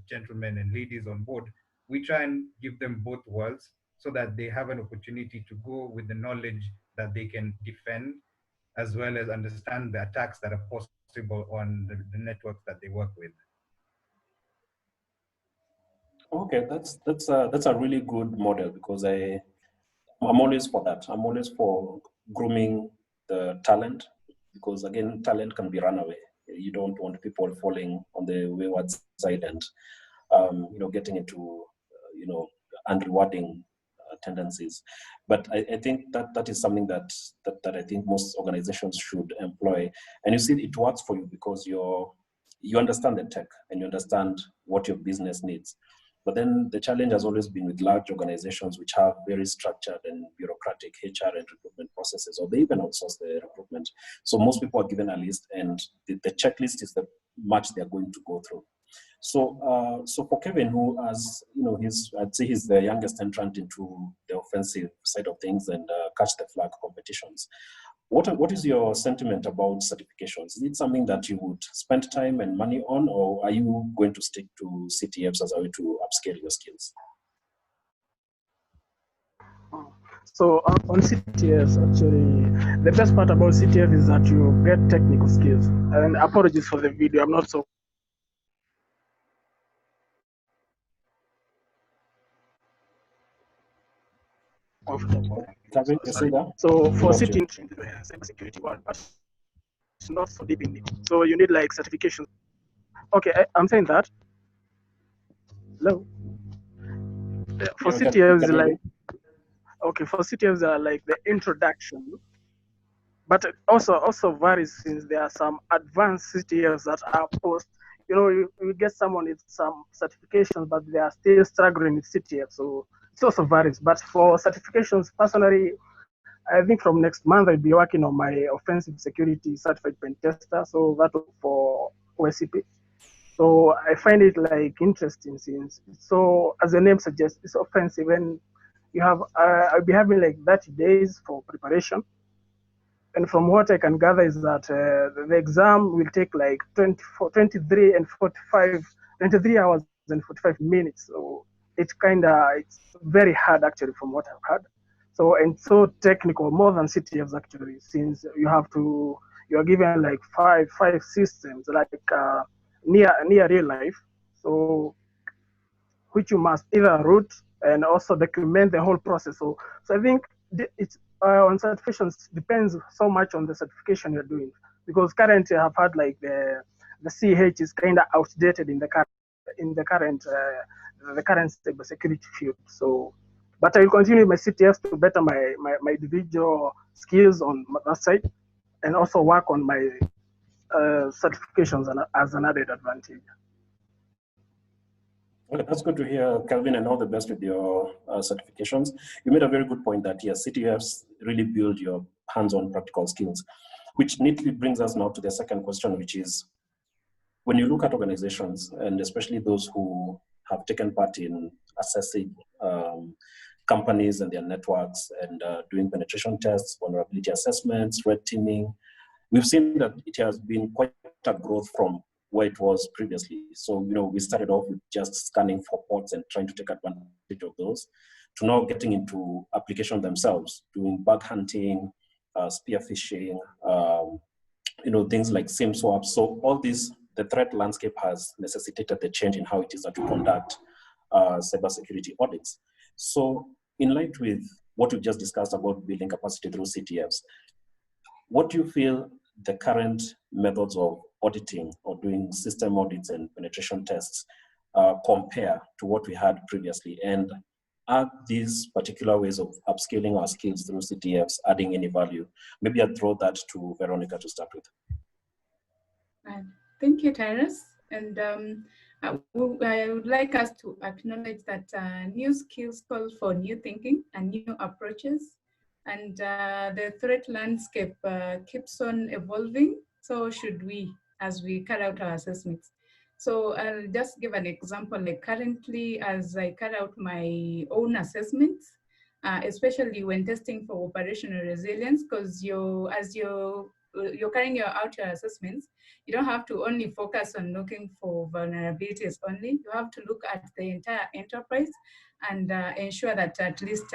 Speaker 3: gentlemen and ladies on board, we try and give them both worlds so that they have an opportunity to go with the knowledge that they can defend, as well as understand the attacks that are possible on the networks that they work with.
Speaker 4: Okay, that's a really good model, because I'm always for that. I'm always for grooming the talent, because again, talent can be runaway. You don't want people falling on the wayward side and getting into unrewarding tendencies. But I think that is something that I think most organizations should employ. And you see, it works for you because you understand the tech and you understand what your business needs. But then the challenge has always been with large organizations which have very structured and bureaucratic HR and recruitment processes, or they even outsource the recruitment. So most people are given a list, and the checklist is the much they're going to go through. So, so for Kevin, who has, I'd say he's the youngest entrant into the offensive side of things and catch the flag competitions. What is your sentiment about certifications? Is it something that you would spend time and money on, or are you going to stick to CTFs as a way to upscale your skills?
Speaker 7: So on CTFs, actually, the best part about CTF is that you get technical skills. And apologies for the video, I'm not so comfortable.
Speaker 4: Kevin, you see that?
Speaker 7: So for sitting in the cybersecurity world, but it's not so deep in it. So you need like certifications. Okay, I'm saying that. Hello. For CTFs, like for CTFs are like the introduction, but it also varies since there are some advanced CTFs that are post. You get someone with some certifications, but they are still struggling with CTF. So it also varies. But for certifications, personally, I think from next month I'll be working on my offensive security certified pen tester. So that for OSCP. So I find it like interesting since, so as the name suggests, it's offensive, and you have I'll be having like 30 days for preparation. And from what I can gather is that the exam will take like 23 hours and 45 minutes. So it's very hard actually from what I've heard. So, and so technical, more than CTFs actually, since you are given like five systems, like near real life. So, which you must either root and also document the whole process. So I think it's on certifications depends so much on the certification you're doing, because currently I've had like the CH is kind of outdated in the current cybersecurity field. So, but I will continue my CTFs to better my individual skills on that side, and also work on my certifications as an added advantage.
Speaker 4: Okay, that's good to hear, Calvin, and all the best with your certifications. You made a very good point that, yes, CTFs really build your hands-on practical skills, which neatly brings us now to the second question, which is, when you look at organizations, and especially those who have taken part in assessing companies and their networks and doing penetration tests, vulnerability assessments, red teaming, we've seen that it has been quite a growth from where it was previously. So, we started off with just scanning for ports and trying to take advantage of those, to now getting into application themselves, doing bug hunting, spear phishing, things like SIM swaps. So all this, the threat landscape has necessitated the change in how it is that we conduct cybersecurity audits. So in light with what we just discussed about building capacity through CTFs, what do you feel the current methods of auditing or doing system audits and penetration tests compare to what we had previously? And are these particular ways of upscaling our skills through CTFs adding any value? Maybe I'd throw that to Veronica to start with.
Speaker 5: Thank you, Tyrus. And I would like us to acknowledge that new skills call for new thinking and new approaches. And the threat landscape keeps on evolving. So should we, as we carry out our assessments. So I'll just give an example. Like currently, as I carry out my own assessments, especially when testing for operational resilience, because as you're carrying out your assessments, you don't have to only focus on looking for vulnerabilities only. You have to look at the entire enterprise and ensure that at least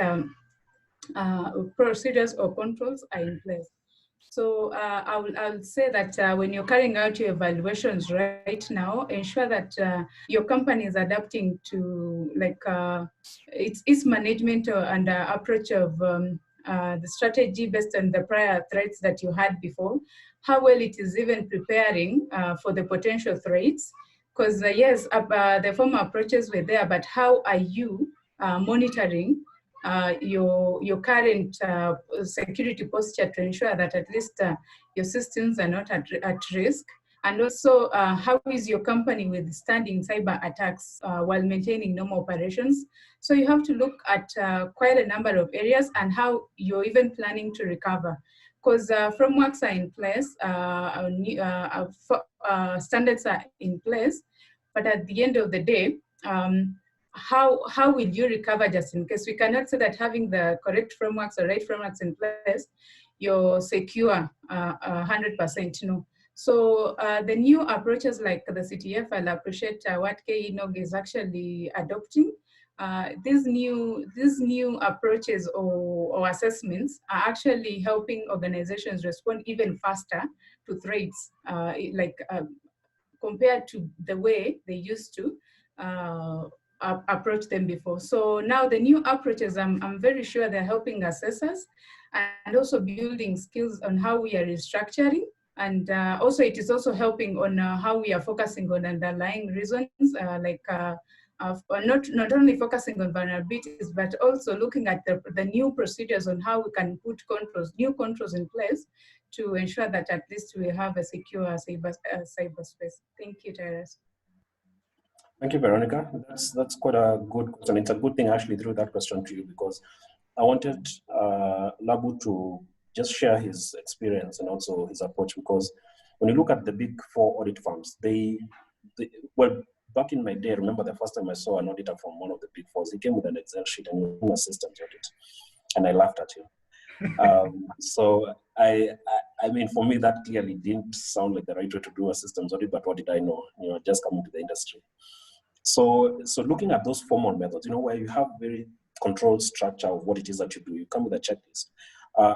Speaker 5: procedures or controls are in place. So I'll say that when you're carrying out your evaluations right now, ensure that your company is adapting to its management and approach of the strategy based on the prior threats that you had before, how well it is even preparing for the potential threats. Because yes, the former approaches were there, but how are you monitoring your current security posture to ensure that at least your systems are not at risk. And also, how is your company withstanding cyber attacks while maintaining normal operations? So you have to look at quite a number of areas and how you're even planning to recover. Because frameworks are in place, standards are in place, but at the end of the day, how will you recover just in case? We cannot say that having the correct frameworks or right frameworks in place, you're secure 100%, no. So the new approaches like the CTF, I'll appreciate what KeNOG is actually adopting. These new approaches or assessments are actually helping organizations respond even faster to threats, compared to the way they used to approach them before. So now the new approaches, I'm very sure they're helping assessors and also building skills on how we are restructuring. And also it is also helping on how we are focusing on underlying reasons, not only focusing on vulnerabilities, but also looking at the new procedures on how we can put new controls in place to ensure that at least we have a secure cyberspace. Thank you, Tyrus.
Speaker 4: Thank you, Veronica. That's quite a good question. It's a good thing I actually threw that question to you because I wanted Labu to just share his experience and also his approach, because when you look at the big four audit firms, well, back in my day, I remember the first time I saw an auditor from one of the big fours. He came with an Excel sheet and he was doing a systems audit, and I laughed at him. So I mean, for me, that clearly didn't sound like the right way to do a systems audit, but what did I know? Just coming to the industry. So looking at those formal methods, where you have very controlled structure of what it is that you do, you come with a checklist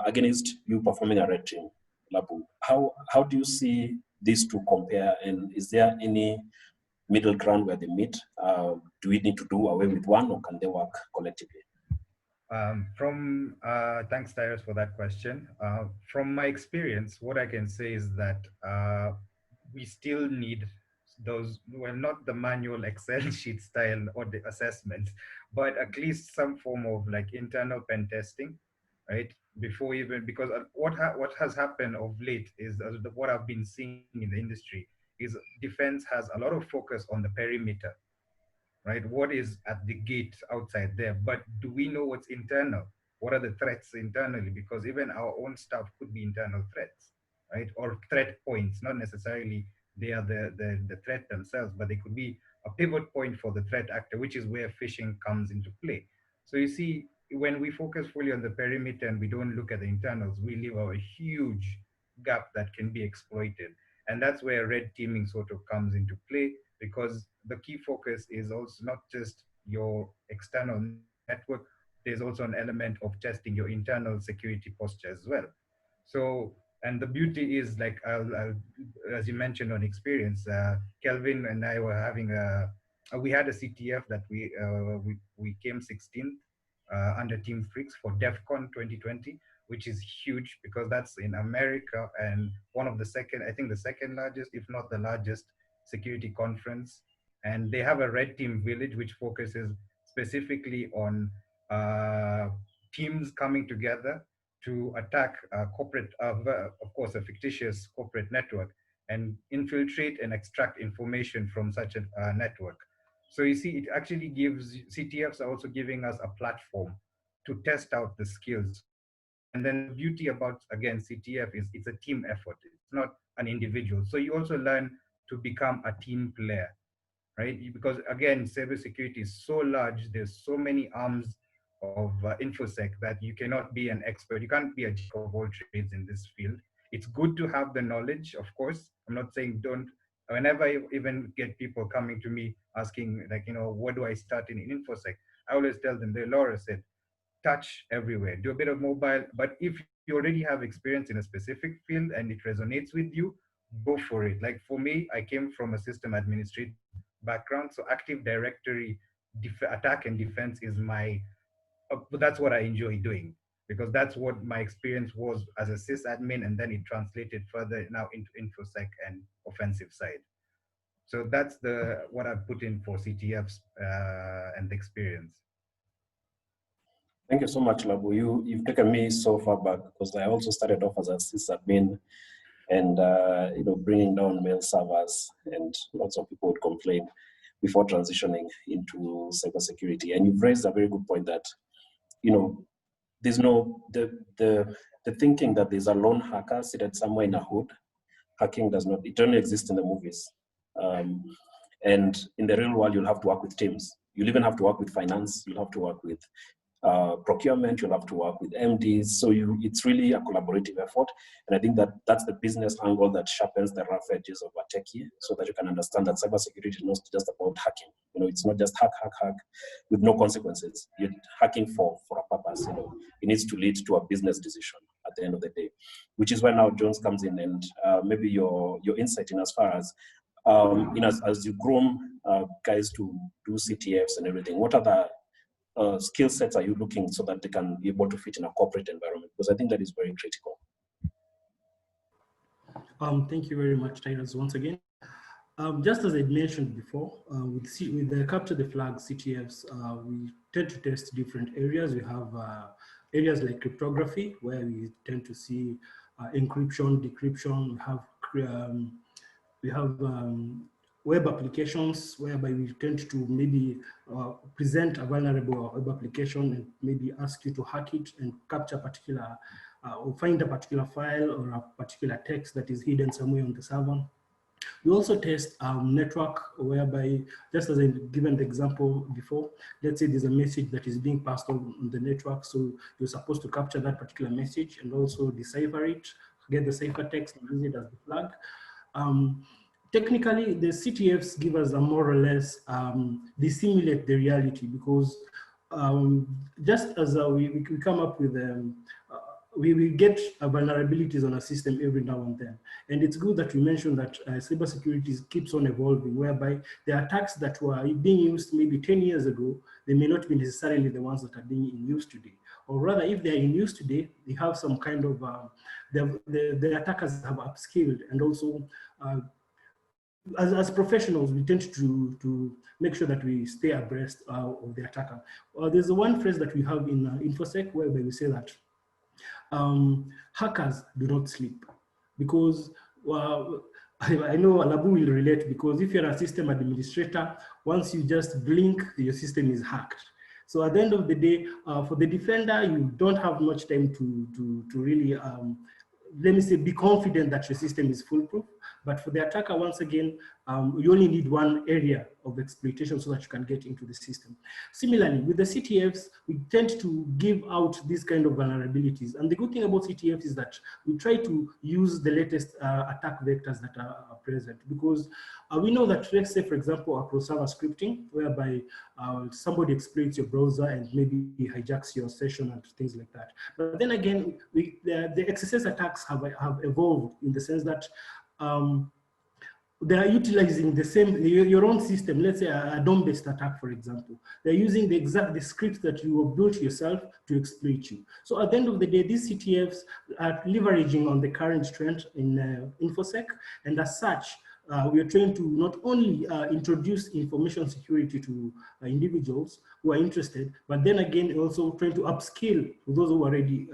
Speaker 4: against you performing a red team. Labu, how do you see these two compare, and is there any middle ground where they meet? Do we need to do away with one, or can they work collectively?
Speaker 3: Thanks, Tyrus, for that question. From my experience, what I can say is that we still need those, well, not the manual Excel sheet style or the assessments, but at least some form of like internal pen testing, right? Before even, because what has happened of late is what I've been seeing in the industry is defense has a lot of focus on the perimeter, right? What is at the gate outside there, but do we know what's internal? What are the threats internally? Because even our own stuff could be internal threats, right? Or threat points, not necessarily they are the threat themselves, but they could be a pivot point for the threat actor, which is where phishing comes into play. So you see, when we focus fully on the perimeter and we don't look at the internals, we leave a huge gap that can be exploited. And that's where red teaming sort of comes into play, because the key focus is also not just your external network, there's also an element of testing your internal security posture as well. So, and the beauty is, like, as you mentioned on experience, Kelvin and I were having we had a CTF that we came 16th under Team Freaks for DEF CON 2020, which is huge because that's in America and one of the second largest, if not the largest, security conference. And they have a red team village which focuses specifically on teams coming together to attack corporate, of course, a fictitious corporate network, and infiltrate and extract information from such a network. So you see, it actually gives, CTFs are also giving us a platform to test out the skills. And then the beauty about, again, CTF is it's a team effort. It's not an individual. So you also learn to become a team player, right? Because again, cybersecurity is so large. There's so many arms of InfoSec that you cannot be an expert. You can't be a jack of all trades in this field. It's good to have the knowledge, of course. I'm not saying don't. Whenever I even get people coming to me asking, like, what do I start in InfoSec? I always tell them, Laura said, touch everywhere, do a bit of mobile, but if you already have experience in a specific field and it resonates with you, go for it. Like for me, I came from a system administrator background, so Active Directory attack and defense is that's what I enjoy doing, because that's what my experience was as a sysadmin, and then it translated further now into InfoSec and offensive side. So that's what I've put in for CTFs and the experience.
Speaker 4: Thank you so much, Labu. You've taken me so far back because I also started off as a sysadmin and bringing down mail servers, and lots of people would complain before transitioning into cybersecurity. And you've raised a very good point that there's no the thinking that there's a lone hacker seated somewhere in a hood. Hacking does not. It only exists in the movies. And in the real world, you'll have to work with teams. You'll even have to work with finance. You'll have to work with procurement. You'll have to work with MDs. So it's really a collaborative effort. And I think that's the business angle that sharpens the rough edges of a techie, so that you can understand that cybersecurity is not just about hacking. It's not just hack with no consequences. You're hacking for a purpose. It needs to lead to a business decision at the end of the day, which is where now Jones comes in, and maybe your insight in as far as as you groom guys to do CTFs and everything, what other skill sets are you looking so that they can be able to fit in a corporate environment? Because I think that is very critical.
Speaker 6: Thank you very much, Tyrus, once again. Just as I mentioned before, with the capture the flag CTFs, we tend to test different areas. We have areas like cryptography, where we tend to see encryption, decryption. We have web applications, whereby we tend to maybe present a vulnerable web application and maybe ask you to hack it and capture a particular, or find a particular file or a particular text that is hidden somewhere on the server. We also test network, whereby, just as I've given the example before, let's say there's a message that is being passed on the network. So you're supposed to capture that particular message and also decipher it, get the ciphertext and use it as the flag. Technically, the CTFs give us a more or less, they simulate the reality, because just as we come up with we get vulnerabilities on a system every now and then. And it's good that you mentioned that cybersecurity keeps on evolving, whereby the attacks that were being used maybe 10 years ago, they may not be necessarily the ones that are being in use today. Or rather, if they're in use today, they have some kind of, the attackers have upskilled. And also, as professionals, we tend to make sure that we stay abreast of the attacker. There's one phrase that we have in InfoSec, whereby we say that hackers do not sleep, because I know Labu will relate, because if you're a system administrator, once you just blink, your system is hacked. So at the end of the day, for the defender, you don't have much time to really, let me say, be confident that your system is foolproof. But for the attacker, once again, you only need one area of exploitation so that you can get into the system. Similarly, with the CTFs, we tend to give out these kind of vulnerabilities. And the good thing about CTFs is that we try to use the latest attack vectors that are present, because we know that, let's say, for example, across server scripting, whereby somebody exploits your browser and maybe hijacks your session and things like that. But then again, the XSS attacks have evolved in the sense that they are utilizing the same, your own system. Let's say a DOM-based attack, for example. They're using the scripts that you have built yourself to exploit you. So at the end of the day, these CTFs are leveraging on the current trend in InfoSec, and as such, we are trying to not only introduce information security to individuals who are interested, but then again, also trying to upskill those who are already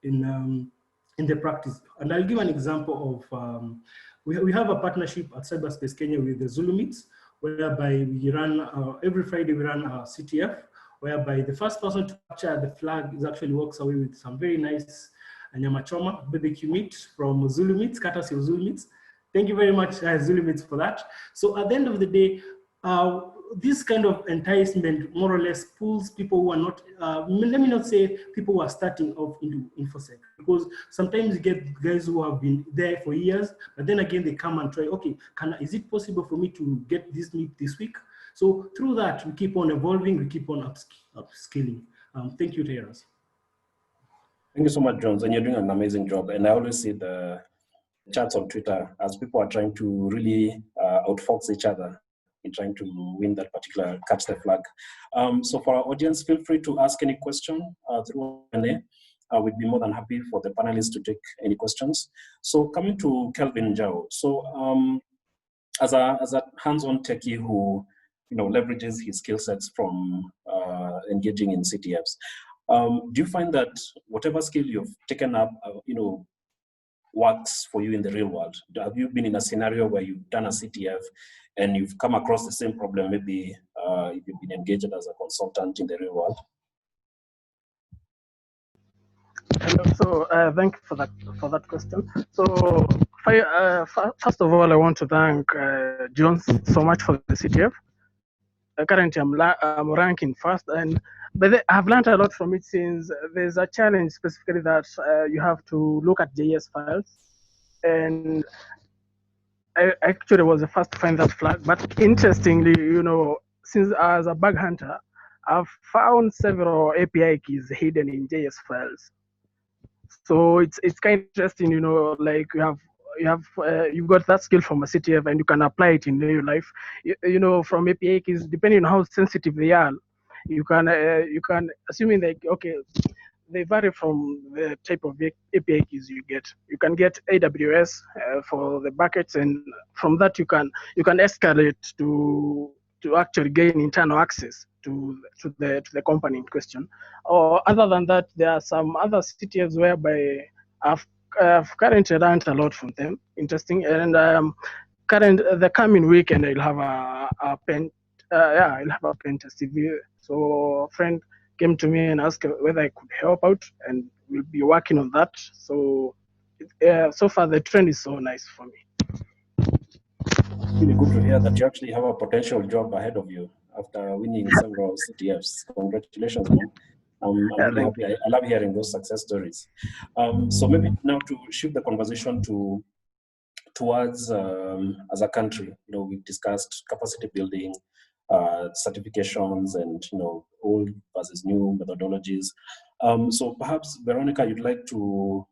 Speaker 6: in the practice. And I'll give an example of, we have a partnership at Cyberspace Kenya with the Zulu Meets, whereby we run, every Friday we run a CTF, whereby the first person to capture the flag actually walks away with some very nice nyama choma barbecue meat from Zulu Meets, courtesy of Zulu Meets. Thank you very much, Zulu Meets, for that. So at the end of the day, this kind of enticement more or less pulls people who are not, let me not say people who are starting off into InfoSec, because sometimes you get guys who have been there for years, but then again, they come and try, okay, is it possible for me to get this meat this week? So through that, we keep on evolving, we keep on upskilling. Thank you, Tyrus.
Speaker 4: Thank you so much, Jones, and you're doing an amazing job. And I always see the chats on Twitter as people are trying to really outfox each other in trying to win that particular catch the flag. So for our audience, feel free to ask any question through Q&A. We'd be more than happy for the panelists to take any questions. So coming to Kelvin Zhao. So as a hands-on techie who leverages his skill sets from engaging in CTFs, Do you find that whatever skill you've taken up, works for you in the real world? Have you been in a scenario where you've done a CTF and you've come across the same problem, maybe if you've been engaged as a consultant in the real world?
Speaker 7: And also, thank you for that question. So, first of all, I want to thank John so much for the CTF. Currently, I'm ranking first, but I've learned a lot from it, since there's a challenge specifically that you have to look at JS files, and I actually was the first to find that flag. But interestingly, since as a bug hunter, I've found several API keys hidden in JS files. So it's kind of interesting, like you've got that skill from a CTF and you can apply it in real life. From API keys, depending on how sensitive they are, you can assuming like, okay, they vary from the type of API keys you get. You can get AWS for the buckets, and from that you can escalate to actually gain internal access to the company in question. Or other than that, there are some other CTFs whereby I've currently learned a lot from them. Interesting, and the coming weekend I'll have a pen. I'll have a pen test. So a friend came to me and asked whether I could help out, and we'll be working on that. So so far the trend is so nice for me.
Speaker 4: Really good to hear that you actually have a potential job ahead of you after winning several CTFs. Congratulations, man. I'm really happy. I love hearing those success stories. So maybe now to shift the conversation towards as a country, we've discussed capacity building, certifications, and old versus new methodologies. So perhaps Veronica, you'd like to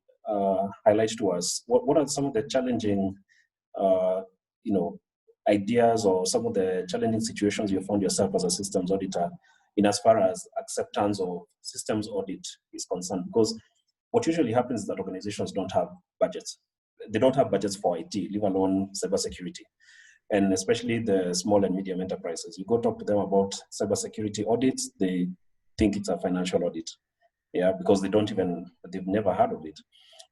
Speaker 4: highlight to us what are some of the challenging ideas or some of the challenging situations you found yourself as a systems auditor in as far as acceptance of systems audit is concerned? Because what usually happens is that organizations don't have budgets. They don't have budgets for IT, leave alone cybersecurity. And especially the small and medium enterprises. You go talk to them about cybersecurity audits, they think it's a financial audit. Yeah, because they've never heard of it.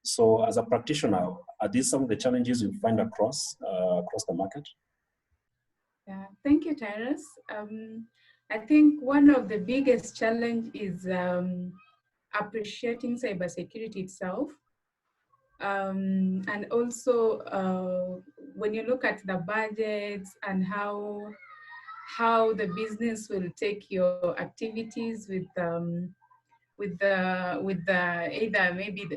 Speaker 4: So as a practitioner, are these some of the challenges you find across the market?
Speaker 5: Yeah, thank you, Tyrus. I think one of the biggest challenge is appreciating cybersecurity itself. And also when you look at the budgets and how the business will take your activities with either maybe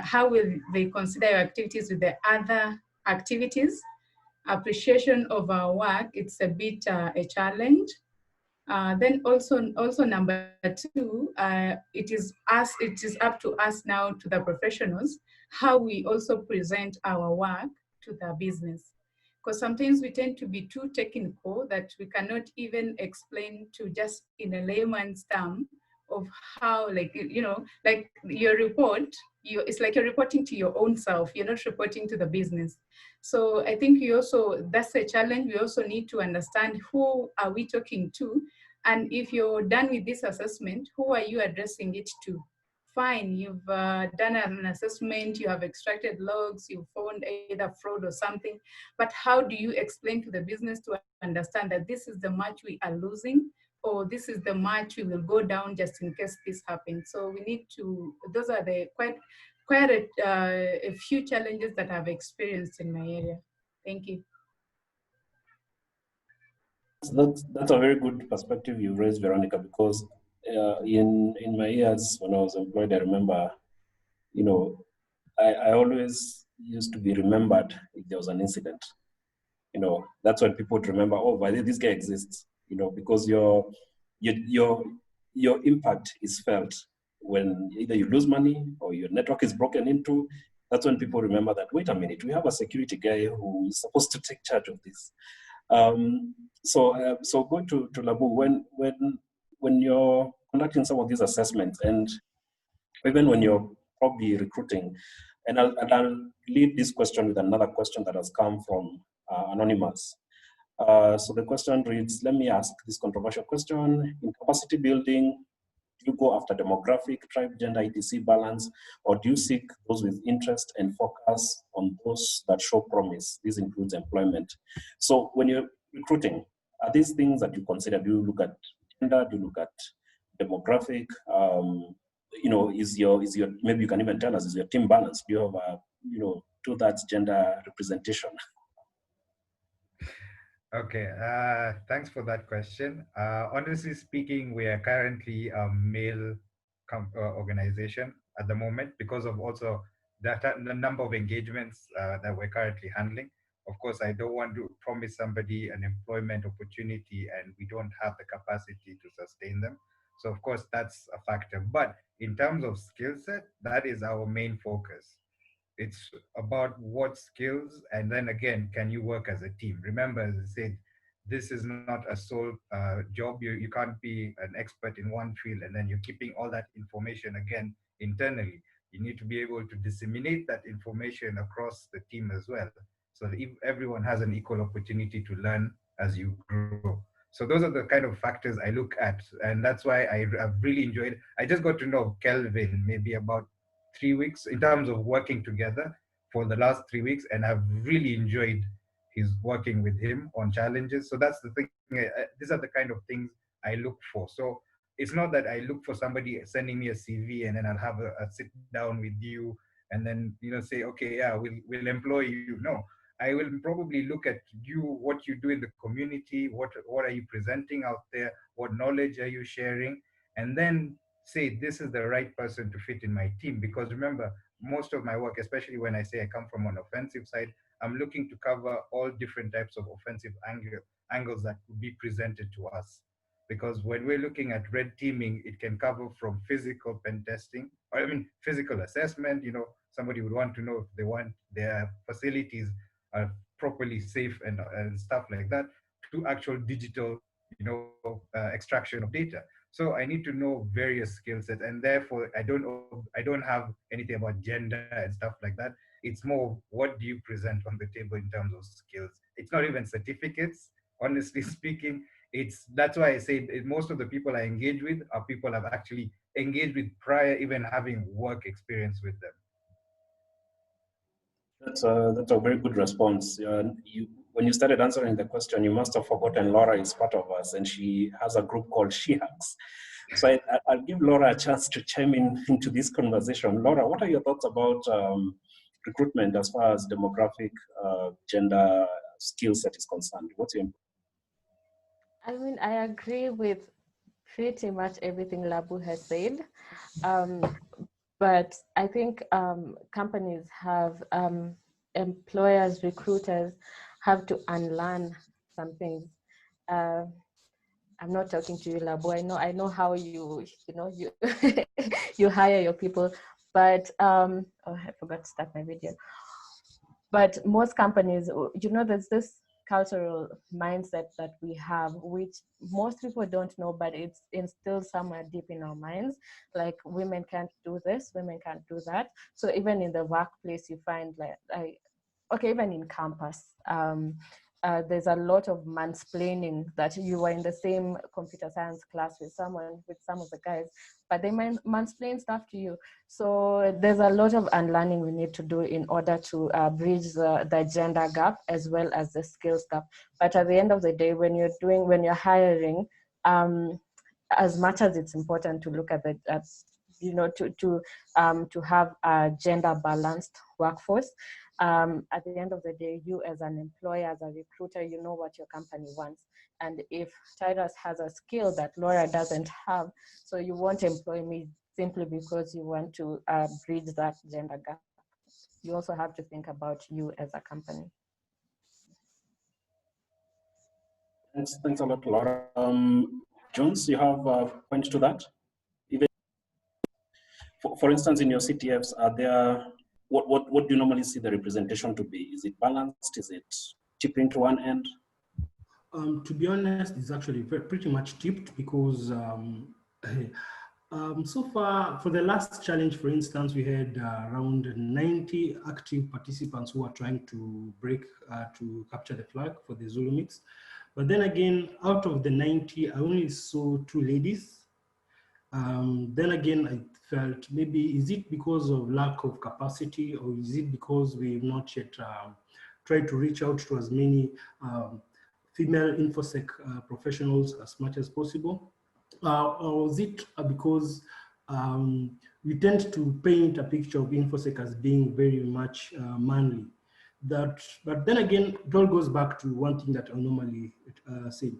Speaker 5: how will they consider your activities with the other activities? Appreciation of our work, it's a bit a challenge. Then also number two, it is up to us now, to the professionals, how we also present our work to the business. Because sometimes we tend to be too technical that we cannot even explain to just in a layman's term of how, like your report, it's like you're reporting to your own self, you're not reporting to the business. So I think that's a challenge. We also need to understand who are we talking to, and if you're done with this assessment, who are you addressing it to? Fine, you've done an assessment, you have extracted logs, you found either fraud or something, but how do you explain to the business to understand that this is the much we are losing, or this is the much we will go down just in case this happens? So we need to, those are the quite a few challenges that I've experienced in my area. Thank you.
Speaker 4: That's a very good perspective you raised, Veronica, because in my years when I was employed, I remember, I always used to be remembered if there was an incident. That's when people would remember, oh, by this guy exists, because your impact is felt when either you lose money or your network is broken into. That's when people remember that, wait a minute, we have a security guy who is supposed to take charge of this. So going to Labu, when you're conducting some of these assessments, and even when you're probably recruiting, and I'll lead this question with another question that has come from Anonymous. So the question reads, let me ask this controversial question. In capacity building, Do you go after demographic, tribe, gender, etc. balance, or do you seek those with interest and focus on those that show promise? This includes employment. So when you're recruiting, are these things that you consider? Do you look at gender? Do you look at demographic? You know, is your maybe you can even tell us, is your team balanced? Do you have a, you know, 2/3 gender representation?
Speaker 3: Okay, thanks for that question. Honestly speaking, we are currently a male organization at the moment because of also the number of engagements that we're currently handling. Of course, I don't want to promise somebody an employment opportunity and we don't have the capacity to sustain them. So of course, that's a factor. But in terms of skill set, that is our main focus. It's about what skills, and then again, can you work as a team? Remember, as I said, this is not a sole job. You can't be an expert in one field and then you're keeping all that information again internally. You need to be able to disseminate that information across the team as well, so that everyone has an equal opportunity to learn as you grow. So those are the kind of factors I look at, and that's why I've really enjoyed. I just got to know Kelvin maybe about 3 weeks in terms of working together for the last 3 weeks, and I've really enjoyed his working with him on challenges. So that's the thing. These are the kind of things I look for. So it's not that I look for somebody sending me a CV and then I'll have a sit down with you and then say, okay, yeah, we'll employ you. No, I will probably look at you, what you do in the community, what are you presenting out there, what knowledge are you sharing, and then say this is the right person to fit in my team. Because remember, most of my work, especially when I say I come from an offensive side, I'm looking to cover all different types of offensive angles that could be presented to us. Because when we're looking at red teaming, it can cover from physical pen testing, or I mean physical assessment. Somebody would want to know if they want their facilities are properly safe and stuff like that, to actual digital extraction of data. So I need to know various skill sets, and therefore I don't have anything about gender and stuff like that. It's more, what do you present on the table in terms of skills? It's not even certificates, honestly speaking. That's why I say most of the people I engage with are people I've actually engaged with prior even having work experience with them.
Speaker 4: That's a very good response. When you started answering the question, you must have forgotten Laura is part of us, and she has a group called She Hacks. So I'll give Laura a chance to chime into this conversation. Laura, what are your thoughts about recruitment as far as demographic, gender, skill set is concerned? What's your input?
Speaker 2: I mean, I agree with pretty much everything Labu has said. But I think companies have, employers, recruiters have to unlearn some things. I'm not talking to you, Labu. I know how you you hire your people, but oh, I forgot to start my video. But most companies, there's this cultural mindset that we have, which most people don't know, but it's instilled somewhere deep in our minds. Like, women can't do this, women can't do that. So even in the workplace, you find okay, even in campus, there's a lot of mansplaining, that you were in the same computer science class with some of the guys, but they mansplain stuff to you. So there's a lot of unlearning we need to do in order to bridge the gender gap as well as the skills gap. But at the end of the day, when you're hiring, as much as it's important to look at to have a gender balanced workforce, at the end of the day, you as an employer, as a recruiter, you know what your company wants. And if Tyrus has a skill that Laura doesn't have, so you won't employ me simply because you want to bridge that gender gap. You also have to think about you as a company.
Speaker 4: Thanks a lot, Laura. Jones, you have a point to that? Even for instance, in your CTFs, are there what do you normally see the representation to be? Is it balanced? Is it tipping to one end?
Speaker 6: To be honest, it's actually pretty much tipped, because so far, for the last challenge, for instance, we had around 90 active participants who are trying to to capture the flag for the Zulu mix. But then again, out of the 90, I only saw 2 ladies. Then again, I felt maybe, is it because of lack of capacity, or is it because we've not yet tried to reach out to as many female InfoSec professionals as much as possible? Or is it because we tend to paint a picture of InfoSec as being very much manly? But then again, it all goes back to one thing that I normally say.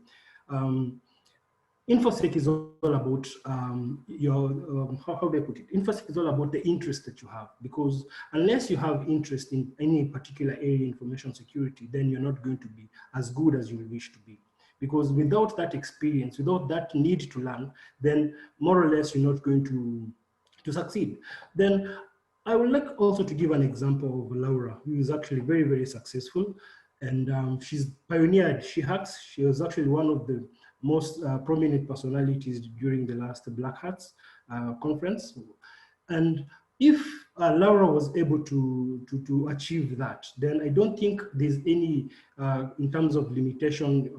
Speaker 6: InfoSec is all about how do I put it? InfoSec is all about the interest that you have, because unless you have interest in any particular area, information security, then you're not going to be as good as you wish to be. Because without that experience, without that need to learn, then more or less you're not going to succeed. Then I would like also to give an example of Laura, who is actually very, very successful. And she's pioneered She Hacks. She was actually one of the most prominent personalities during the last Black Hats conference. And if Laura was able to achieve that, then I don't think there's any, in terms of limitation,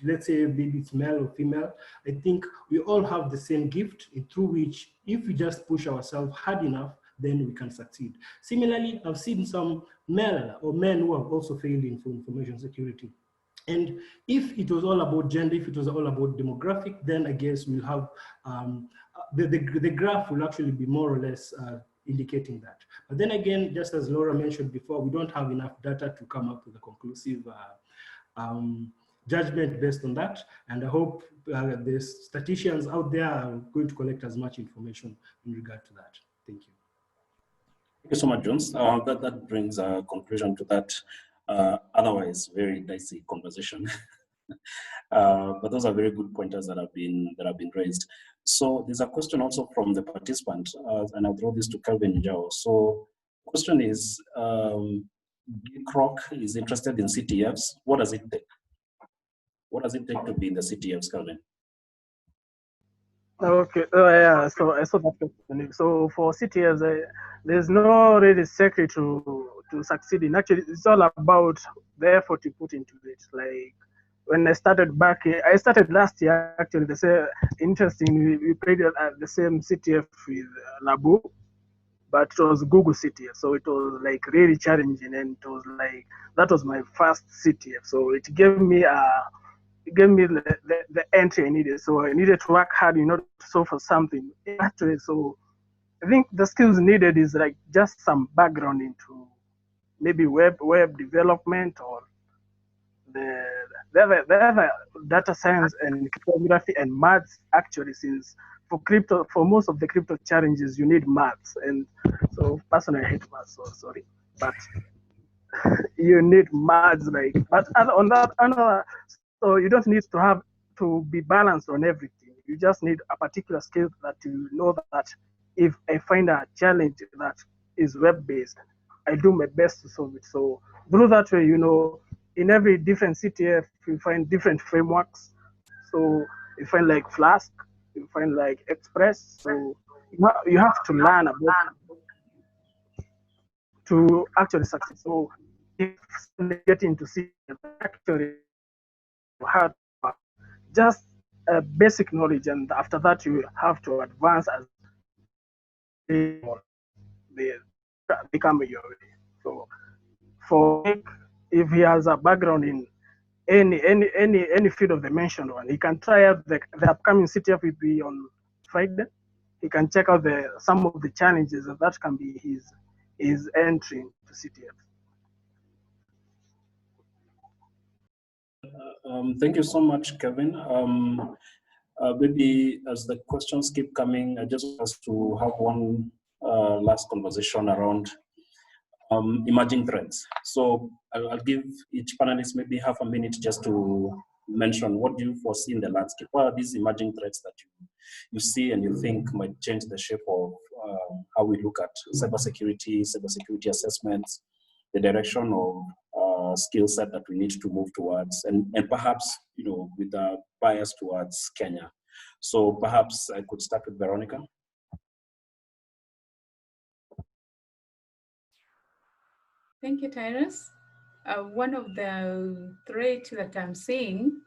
Speaker 6: let's say maybe it's male or female, I think we all have the same gift through which, if we just push ourselves hard enough, then we can succeed. Similarly, I've seen some male or men who have also failed in information security. And if it was all about gender, if it was all about demographic, then I guess we'll have, the graph will actually be more or less indicating that. But then again, just as Laura mentioned before, we don't have enough data to come up with a conclusive judgment based on that. And I hope the statisticians out there are going to collect as much information in regard to that. Thank you.
Speaker 4: Thank you so much, Jones. That brings a conclusion to that otherwise very dicey conversation. But those are very good pointers that have been raised. So there's a question also from the participant, and I'll throw this to Kelvin Njao. So the question is, KeNOG is interested in CTFs. What does it take? What does it take to be in the CTFs, Kelvin?
Speaker 7: Okay, yeah, so I saw that question. So for CTFs, there's no really secret to succeed in. Actually, it's all about the effort you put into it. Like when I started last year, actually, they say, interesting, we played at the same CTF with Labu, but it was Google CTF. So it was like really challenging, and it was like, that was my first CTF. So it gave me the entry I needed. So I needed to work hard in order to solve for something. Actually, so I think the skills needed is like just some background into maybe web development, or the other data science and cryptography and maths, actually, since for most of the crypto challenges you need maths. And so personally I hate maths, so sorry, but you need maths, like, but on that another, so you don't need to be balanced on everything. You just need a particular skill that you know that if I find a challenge that is web-based, I do my best to solve it. So through that way, in every different CTF, you find different frameworks. So you find like Flask, you find like Express. So you have to learn about to actually succeed. So if you get into CTF, actually have just a basic knowledge, and after that you have to advance as they become your way. So for Nick, if he has a background in any field of the mentioned one, he can try out the upcoming CTF will be on Friday. He can check out some of the challenges, and that can be his entry into CTF.
Speaker 4: Thank you so much, Kevin. Maybe as the questions keep coming, I just want us to have one last conversation around emerging threats. So I'll give each panelist maybe half a minute just to mention, what do you foresee in the landscape? What are these emerging threats that you see and you think might change the shape of how we look at cybersecurity assessments, the direction of skill set that we need to move towards, and perhaps, with a bias towards Kenya. So perhaps I could start with Veronica.
Speaker 5: Thank you, Tyrus. One of the threats that I'm seeing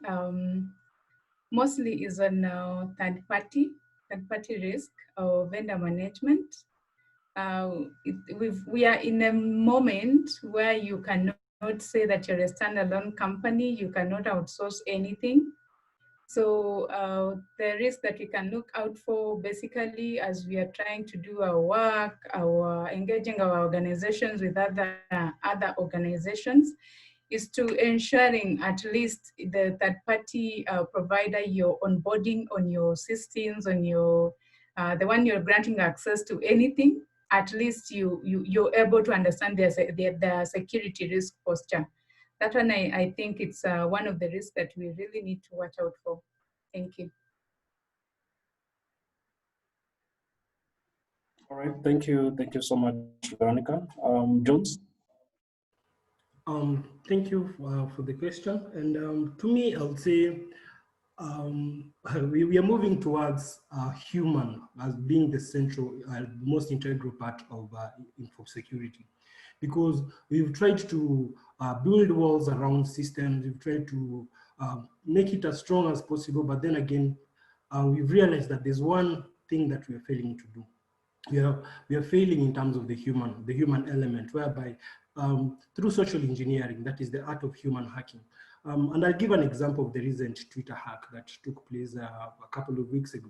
Speaker 5: mostly is on third party. third-party risk or vendor management. We are in a moment where you cannot say that you're a standalone company, you cannot outsource anything. So the risk that we can look out for basically as we are trying to do our work, our engaging our organizations with other organizations, is to ensuring at least the third-party provider you're onboarding on your systems, on your the one you're granting access to anything, at least you're able to understand their security risk posture. That one, I think it's one of the risks that we really need to watch out for. Thank you.
Speaker 4: All right, thank you so much, Veronica. Jones?
Speaker 6: Thank you for the question. And to me, I would say we are moving towards human as being the central, most integral part of info security, because we've tried to build walls around systems. We've tried to make it as strong as possible, but then again, we've realized that there's one thing that we are failing to do. We are failing in terms of the human element, whereby through social engineering, that is the art of human hacking. And I'll give an example of the recent Twitter hack that took place a couple of weeks ago.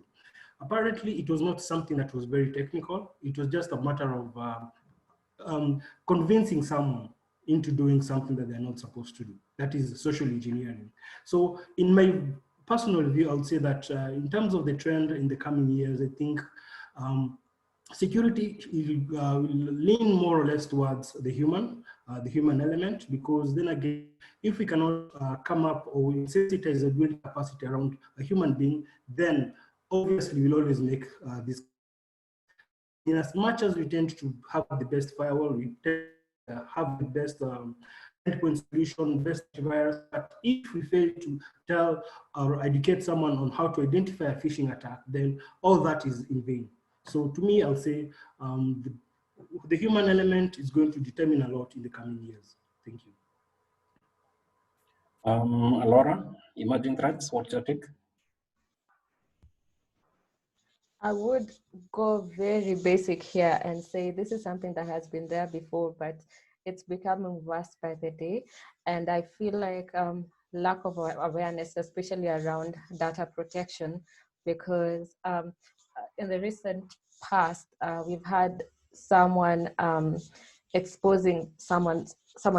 Speaker 6: Apparently, it was not something that was very technical. It was just a matter of convincing someone into doing something that they're not supposed to do. That is social engineering. So in my personal view, I would say that in terms of the trend in the coming years, I think security will lean more or less towards the human element, because then again, if we cannot come up or sensitize a build capacity around a human being, then obviously we'll always make this. In as much as we tend to have the best firewall, we tend to have the best endpoint solution, best virus, but if we fail to tell or educate someone on how to identify a phishing attack, then all that is in vain. So to me, I'll say the human element is going to determine a lot in the coming years. Thank you.
Speaker 4: Laura, emerging threats, what's your take?
Speaker 2: I would go very basic here and say this is something that has been there before, but it's becoming worse by the day. And I feel like lack of awareness, especially around data protection, because in the recent past, we've had someone exposing someone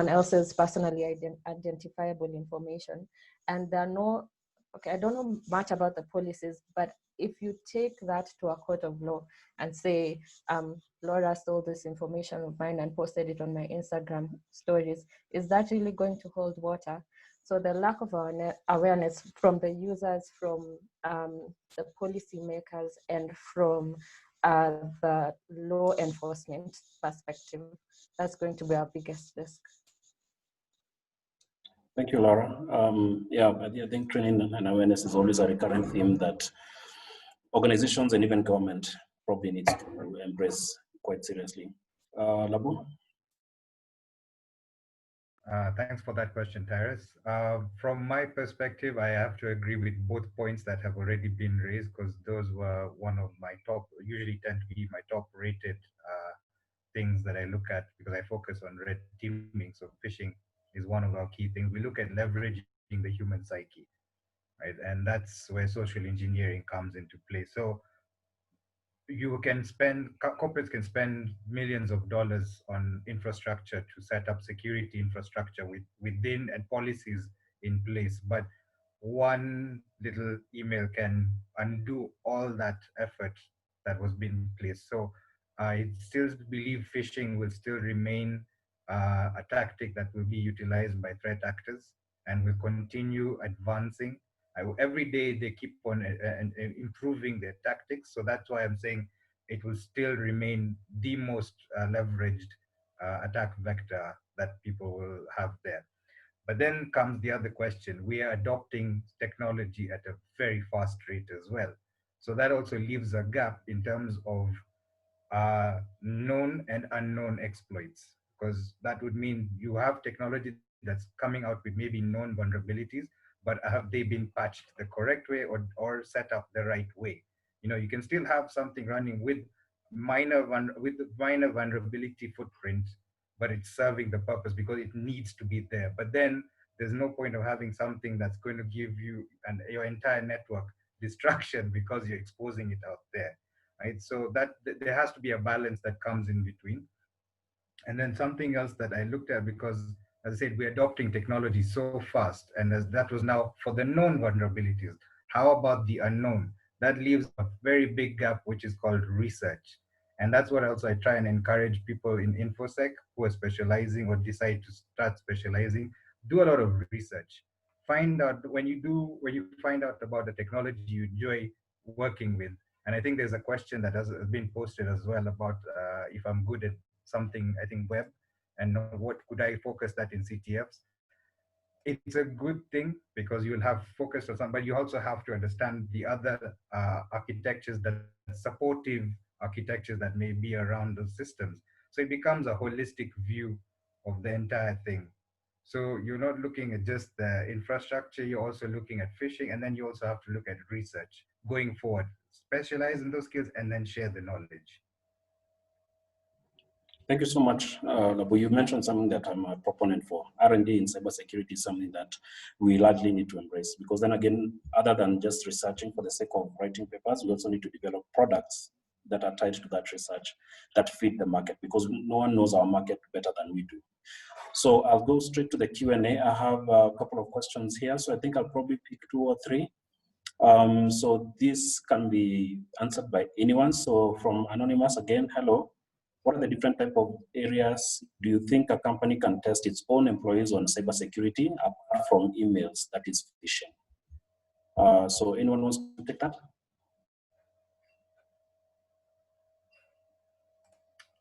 Speaker 2: else's personally identifiable information, and there are no, okay, I don't know much about the policies, but if you take that to a court of law and say, Laura stole this information of mine and posted it on my Instagram stories, is that really going to hold water? So the lack of awareness from the users, from the policymakers, and from the law enforcement perspective, that's going to be our biggest risk.
Speaker 4: Thank you, Laura. Yeah, I think training and awareness is always a recurrent theme that organizations and even government probably needs to embrace quite seriously. Labu?
Speaker 3: Thanks for that question, Tyrus. From my perspective, I have to agree with both points that have already been raised, because those were one of my top, usually tend to be my top rated things that I look at, because I focus on red teaming. So phishing is one of our key things. We look at leveraging the human psyche, right? And that's where social engineering comes into play. So corporates can spend millions of dollars on infrastructure to set up security infrastructure within and policies in place, but one little email can undo all that effort that was being placed. So I still believe phishing will still remain a tactic that will be utilized by threat actors and will continue advancing. Every day they keep on improving their tactics. So that's why I'm saying it will still remain the most leveraged attack vector that people will have there. But then comes the other question. We are adopting technology at a very fast rate as well. So that also leaves a gap in terms of known and unknown exploits, because that would mean you have technology that's coming out with maybe known vulnerabilities, but have they been patched the correct way or set up the right way? You can still have something running with minor vulnerability footprint, but it's serving the purpose because it needs to be there. But then there's no point of having something that's going to give you and your entire network destruction because you're exposing it out there, right? So that there has to be a balance that comes in between. And then something else that I looked at, because as I said, we're adopting technology so fast, and as that was now for the known vulnerabilities. How about the unknown? That leaves a very big gap, which is called research. And that's what also I try and encourage people in InfoSec who are specializing or decide to start specializing. Do a lot of research. Find out when you find out about the technology you enjoy working with. And I think there's a question that has been posted as well about if I'm good at something, I think web, and what could I focus that in CTFs. It's a good thing because you'll have focus on some, but you also have to understand the other architectures, that supportive architectures that may be around those systems. So it becomes a holistic view of the entire thing. So you're not looking at just the infrastructure, you're also looking at phishing, and then you also have to look at research going forward. Specialize in those skills and then share the knowledge.
Speaker 4: Thank you so much, Labu. You mentioned something that I'm a proponent for. R&D in cybersecurity is something that we largely need to embrace, because then again, other than just researching for the sake of writing papers, we also need to develop products that are tied to that research that fit the market, because no one knows our market better than we do. So I'll go straight to the Q&A. I have a couple of questions here, so I think I'll probably pick 2 or 3. So this can be answered by anyone. So from Anonymous again, hello. What are the different type of areas do you think a company can test its own employees on cybersecurity apart from emails, that is phishing? So anyone wants to take that?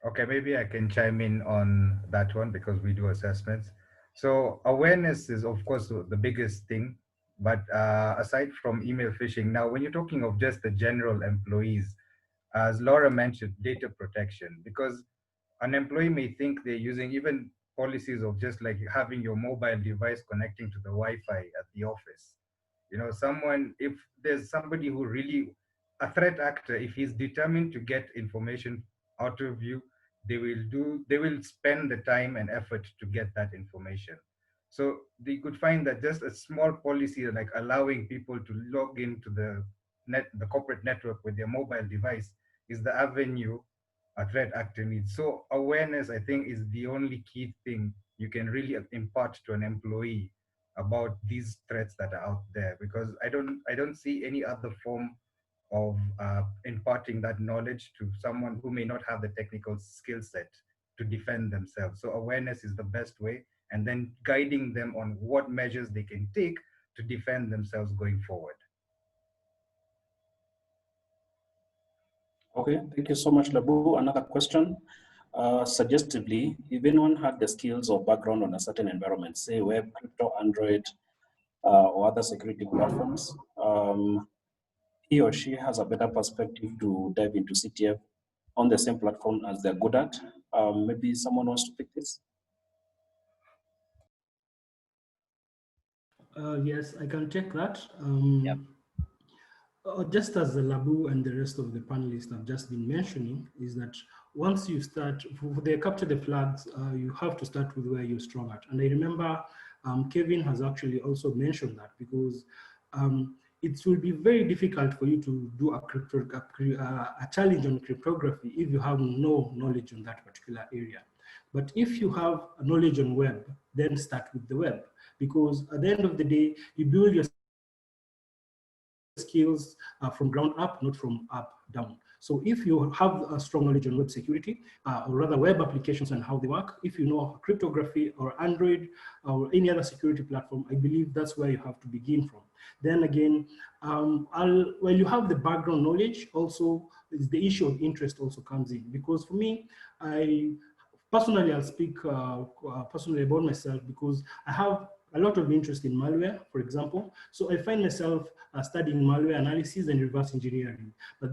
Speaker 3: Okay, maybe I can chime in on that one because we do assessments. So awareness is of course the biggest thing, but aside from email phishing, now when you're talking of just the general employees, as Laura mentioned, data protection, because an employee may think they're using even policies of just like having your mobile device connecting to the Wi-Fi at the office. If there's somebody who really, a threat actor, if he's determined to get information out of you, they will spend the time and effort to get that information. So they could find that just a small policy like allowing people to log into the corporate network with their mobile device is the avenue a threat actor needs. So awareness, I think, is the only key thing you can really impart to an employee about these threats that are out there, because I don't see any other form of imparting that knowledge to someone who may not have the technical skill set to defend themselves. So awareness is the best way, and then guiding them on what measures they can take to defend themselves going forward.
Speaker 4: Okay, thank you so much, Labu. Another question. Suggestively, if anyone had the skills or background on a certain environment, say web, crypto, Android, or other security platforms, he or she has a better perspective to dive into CTF on the same platform as they're good at. Maybe someone wants to pick this?
Speaker 6: Yes, I can take that.
Speaker 1: Yep.
Speaker 6: Just as the Labu and the rest of the panelists have just been mentioning, is that once you start, for the capture the flags, you have to start with where you're strong at. And I remember Kevin has actually also mentioned that, because it will be very difficult for you to do a challenge on cryptography if you have no knowledge on that particular area. But if you have a knowledge on web, then start with the web, because at the end of the day, you build your skills from ground up, not from up down. So if you have a strong knowledge on web security, or rather web applications and how they work, if you know cryptography or Android or any other security platform, I believe that's where you have to begin from. Then again, when you have the background knowledge, also the issue of interest also comes in. Because for me, I'll speak personally about myself, because I have a lot of interest in malware, for example. So I find myself studying malware analysis and reverse engineering. But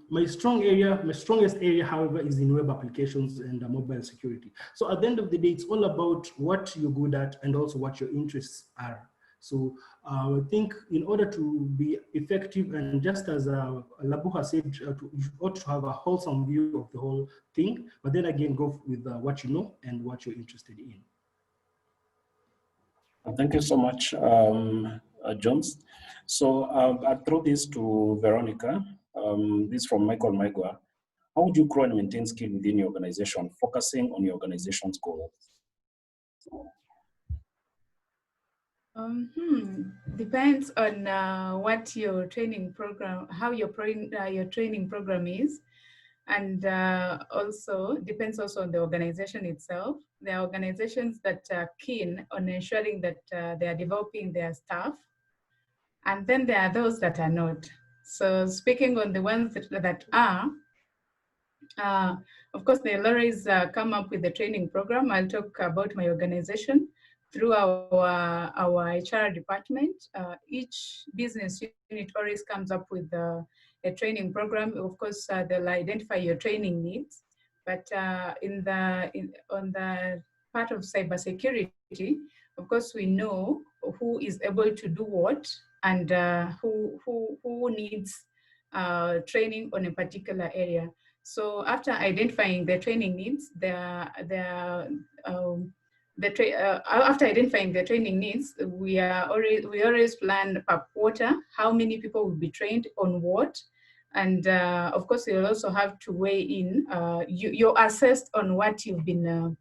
Speaker 6: my strongest area, however, is in web applications and mobile security. So at the end of the day, it's all about what you're good at and also what your interests are. So I think in order to be effective, and just as Labu has said, you ought to have a wholesome view of the whole thing, but then again, go with what you know and what you're interested in.
Speaker 4: Thank you so much, Jones. So I'll throw this to Veronica. This is from Michael Maigua. How would you grow and maintain skill within your organization, focusing on your organization's goals?
Speaker 5: Depends on what your training program, how your training program is, and also depends also on the organization itself. There are organizations that are keen on ensuring that they are developing their staff, and then there are those that are not. So speaking on the ones that are, of course, they'll always come up with the training program. I'll talk about my organization. Through our HR department, each business unit always comes up with a training program. Of course, they'll identify your training needs, but on the part of cybersecurity, of course, we know who is able to do what and who needs training on a particular area. So after identifying the training needs, after identifying the training needs, we always plan per quarter how many people will be trained on what, and of course you'll also have to weigh in. You're assessed on what you've been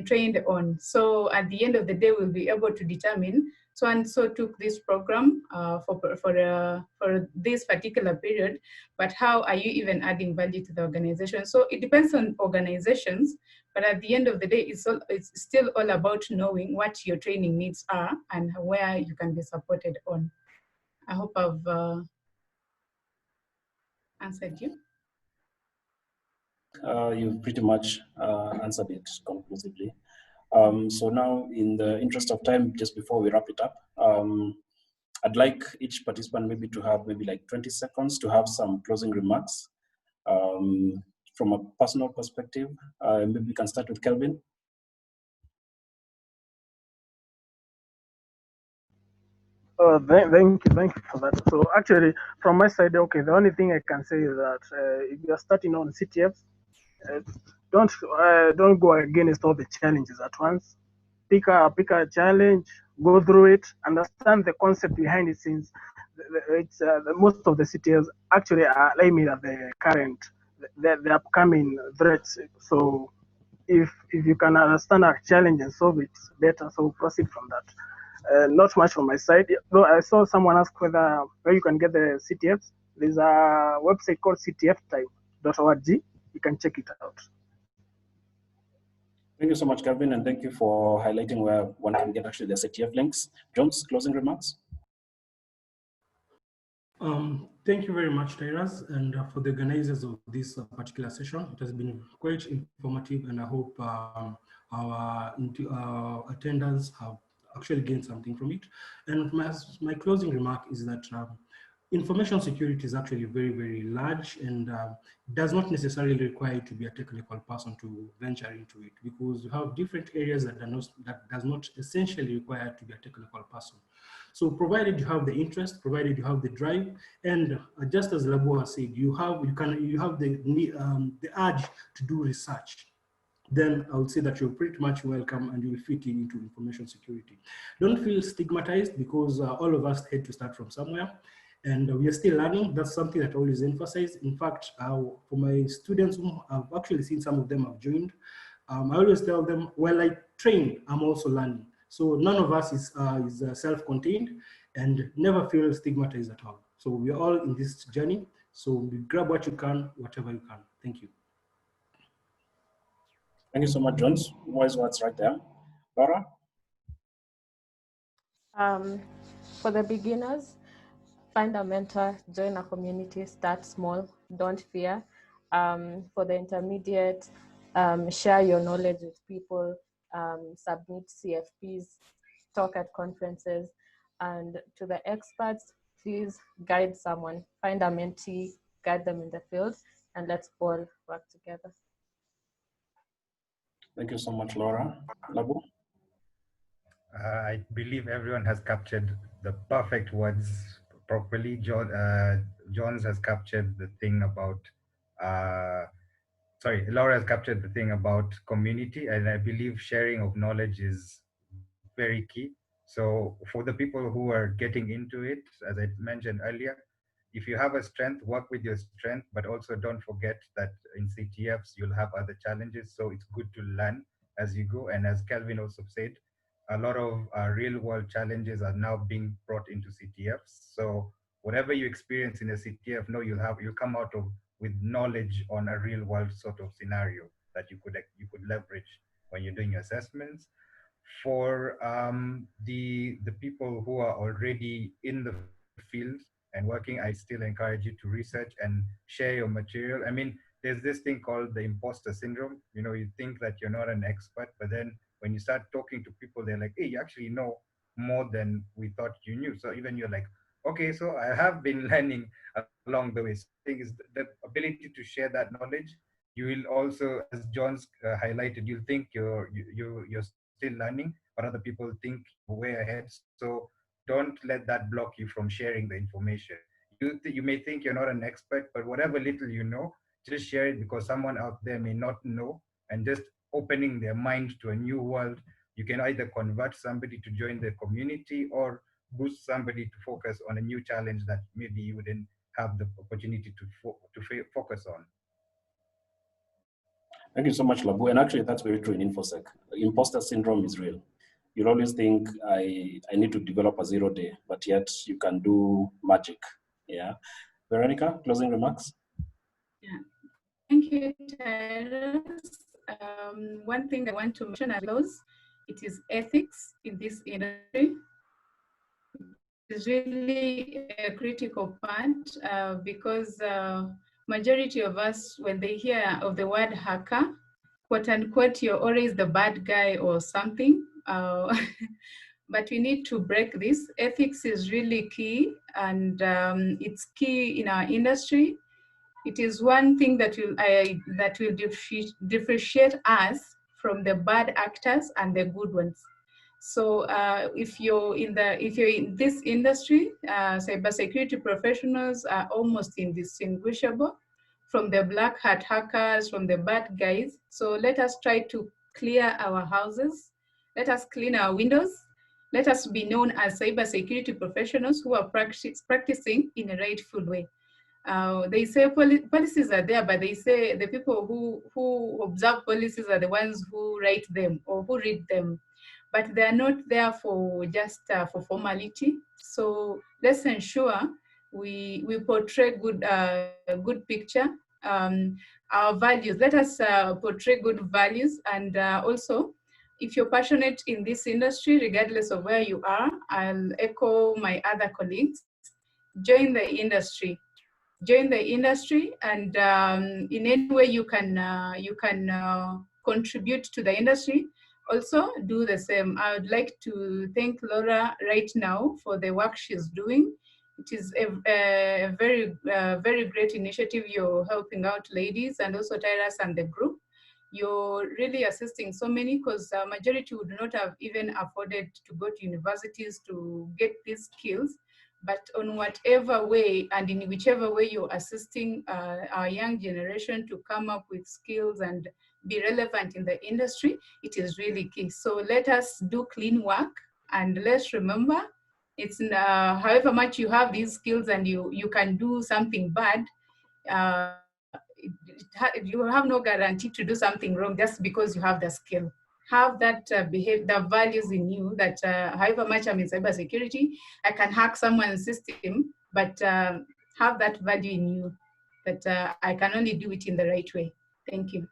Speaker 5: trained on. So at the end of the day, we'll be able to determine so and so took this program for this particular period, but how are you even adding value to the organization? So it depends on organizations, but at the end of the day, it's still all about knowing what your training needs are and where you can be supported on. I hope I've answered you.
Speaker 4: You've pretty much answered it conclusively. So now, in the interest of time, just before we wrap it up, I'd like each participant maybe to have maybe like 20 seconds to have some closing remarks from a personal perspective. Maybe we can start with Kelvin.
Speaker 7: Thank you for that. So actually, from my side, okay, the only thing I can say is that if you're starting on CTFs, don't go against all the challenges at once. Pick a challenge, go through it, understand the concept behind it. Since most of the CTFs actually are aiming at the current, the upcoming threats. So if you can understand a challenge and solve it better, so proceed from that. Not much on my side, though I saw someone ask where you can get the CTFs. There's a website called ctftype.org. You can check it out.
Speaker 4: Thank you so much, Kelvin, and thank you for highlighting where one can get actually the CTF links. Jones, closing remarks?
Speaker 6: Thank you very much, Tyrus, and for the organizers of this particular session. It has been quite informative, and I hope our attendants have actually gained something from it. And my closing remark is that information security is actually very, very large, and does not necessarily require you to be a technical person to venture into it, because you have different areas that does not essentially require to be a technical person. So provided you have the interest, provided you have the drive, and just as Labu has said, you have the urge to do research, then I would say that you're pretty much welcome and you will fit into information security. Don't feel stigmatized, because all of us had to start from somewhere, and we are still learning. That's something that I always emphasize. In fact, for my students whom I've actually seen, some of them have joined, I always tell them, while I train, I'm also learning. So none of us is self-contained, and never feel stigmatized at all. So we're all in this journey. So grab what you can, whatever you can. Thank you.
Speaker 4: Thank you so much, Jones. Wise words right there. Laura?
Speaker 2: For the beginners, find a mentor, join a community, start small, don't fear. For the intermediate, share your knowledge with people, submit CFPs, talk at conferences, and to the experts, please guide someone, find a mentee, guide them in the field, and let's all work together.
Speaker 4: Thank you so much, Laura. Labu?
Speaker 3: I believe everyone has captured the perfect words properly. Jones has captured the thing about, sorry, Laura has captured the thing about community, and I believe sharing of knowledge is very key. So for the people who are getting into it, as I mentioned earlier, if you have a strength, work with your strength, but also don't forget that in CTFs you'll have other challenges. So it's good to learn as you go. And as Kelvin also said, a lot of real world challenges are now being brought into CTFs. So whatever you experience in a CTF, you'll come out of with knowledge on a real world sort of scenario that you could leverage when you're doing your assessments. For the people who are already in the field and working, I still encourage you to research and share your material. I mean, there's this thing called the imposter syndrome. You know, you think that you're not an expert, but then when you start talking to people, they're like, hey, you actually know more than we thought you knew. So even you're like, okay, so I have been learning along the way. So I think is the ability to share that knowledge. You will also, as John's highlighted, you'll think you're still learning, but other people think you're way ahead. So don't let that block you from sharing the information. You may think you're not an expert, but whatever little you know, just share it, because someone out there may not know, and just opening their mind to a new world, you can either convert somebody to join the community or boost somebody to focus on a new challenge that maybe you wouldn't have the opportunity to focus on.
Speaker 4: Thank you so much, Labu. And actually, that's very true in InfoSec. Imposter syndrome is real. You'll always think, I need to develop a 0 day, but yet you can do magic. Yeah. Veronica, closing remarks?
Speaker 5: Yeah. Thank you, Tyrus. One thing I want to mention as close, it is ethics in this industry. It is really a critical part because majority of us, when they hear of the word hacker, quote unquote, you're always the bad guy or something. But we need to break this. Ethics is really key, and it's key in our industry. It is one thing that will differentiate us from the bad actors and the good ones. So if you're in this industry, cybersecurity professionals are almost indistinguishable from the black hat hackers, from the bad guys. So let us try to clear our houses. Let us clean our windows. Let us be known as cybersecurity professionals who are practicing in a rightful way. They say policies are there, but they say the people who observe policies are the ones who write them or who read them, but they are not there for just for formality. So let's ensure we portray good picture. Our values. Let us portray good values, and also, if you're passionate in this industry, regardless of where you are, I'll echo my other colleagues. Join the industry. Join the industry, and in any way you can contribute to the industry, also do the same. I would like to thank Laura right now for the work she's doing. It is a very great initiative. You're helping out ladies, and also Tyrus and the group. You're really assisting so many, because majority would not have even afforded to go to universities to get these skills. But on whatever way and in whichever way you're assisting our young generation to come up with skills and be relevant in the industry, it is really key. So let us do clean work, and let's remember, it's however much you have these skills and you can do something bad, you have no guarantee to do something wrong just because you have the skill. Have that the values in you that however much I'm in cybersecurity, I can hack someone's system, but have that value in you that I can only do it in the right way. Thank you.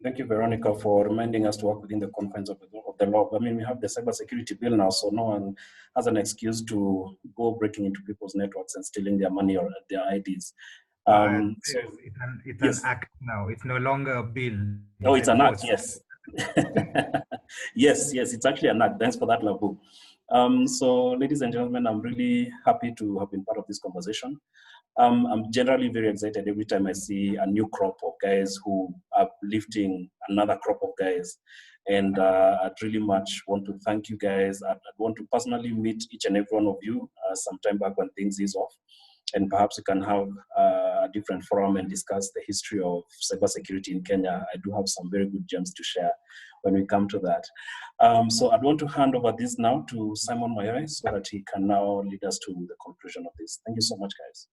Speaker 4: Thank you, Veronica, for reminding us to work within the confines of the law. I mean, we have the cybersecurity bill now, so no one has an excuse to go breaking into people's networks and stealing their money or their IDs.
Speaker 3: It's an act now. It's no longer a bill.
Speaker 4: Oh, it's an act, yes. yes, it's actually an act. Thanks for that, Labu. So, ladies and gentlemen, I'm really happy to have been part of this conversation. I'm generally very excited every time I see a new crop of guys who are lifting another crop of guys. And I'd really much want to thank you guys. I'd want to personally meet each and every one of you sometime back when things is off. And perhaps we can have a different forum and discuss the history of cybersecurity in Kenya. I do have some very good gems to share when we come to that. So I'd want to hand over this now to Simon Mayoi so that he can now lead us to the conclusion of this. Thank you so much, guys.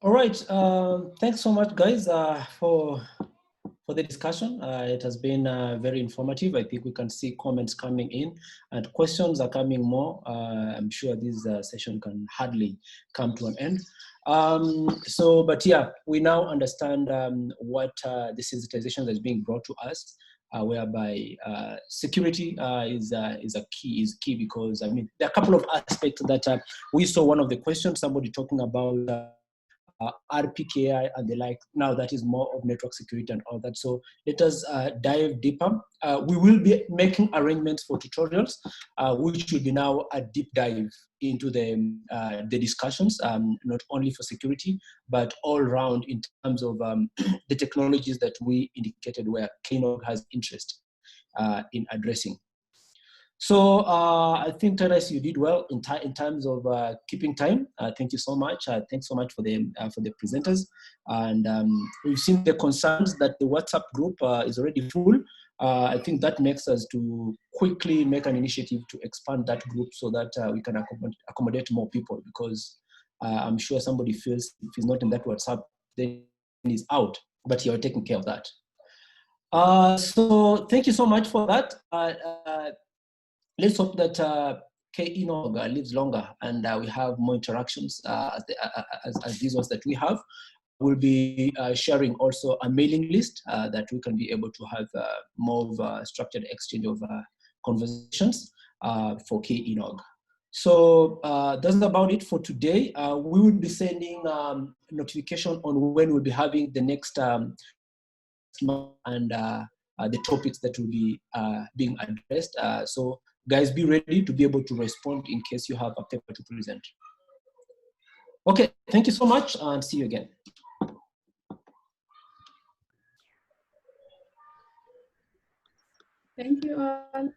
Speaker 1: All right, thanks so much, guys, for the discussion. It has been very informative. I think we can see comments coming in and questions are coming more. I'm sure this session can hardly come to an end. But yeah, we now understand what the sensitization that's being brought to us, whereby security is key because, I mean, there are a couple of aspects that we saw. One of the questions, somebody talking about RPKI and the like. Now that is more of network security and all that. So let us dive deeper. We will be making arrangements for tutorials, which will be now a deep dive into the discussions, not only for security, but all around in terms of the technologies that we indicated where KeNOG has interest in addressing. So I think, Terence, you did well in terms of keeping time. Thank you so much. Thanks so much for the presenters. And we've seen the concerns that the WhatsApp group is already full. I think that makes us to quickly make an initiative to expand that group so that we can accommodate more people, because I'm sure somebody feels if he's not in that WhatsApp, then he's out, but you're taking care of that. So thank you so much for that. Let's hope that KeNOG lives longer and we have more interactions as these ones that we have. We'll be sharing also a mailing list that we can be able to have more of a structured exchange of conversations for KeNOG. So that's about it for today. We will be sending notification on when we'll be having the next and the topics that will be being addressed. So guys, be ready to be able to respond in case you have a paper to present. Okay, thank you so much and see you again.
Speaker 5: Thank you all.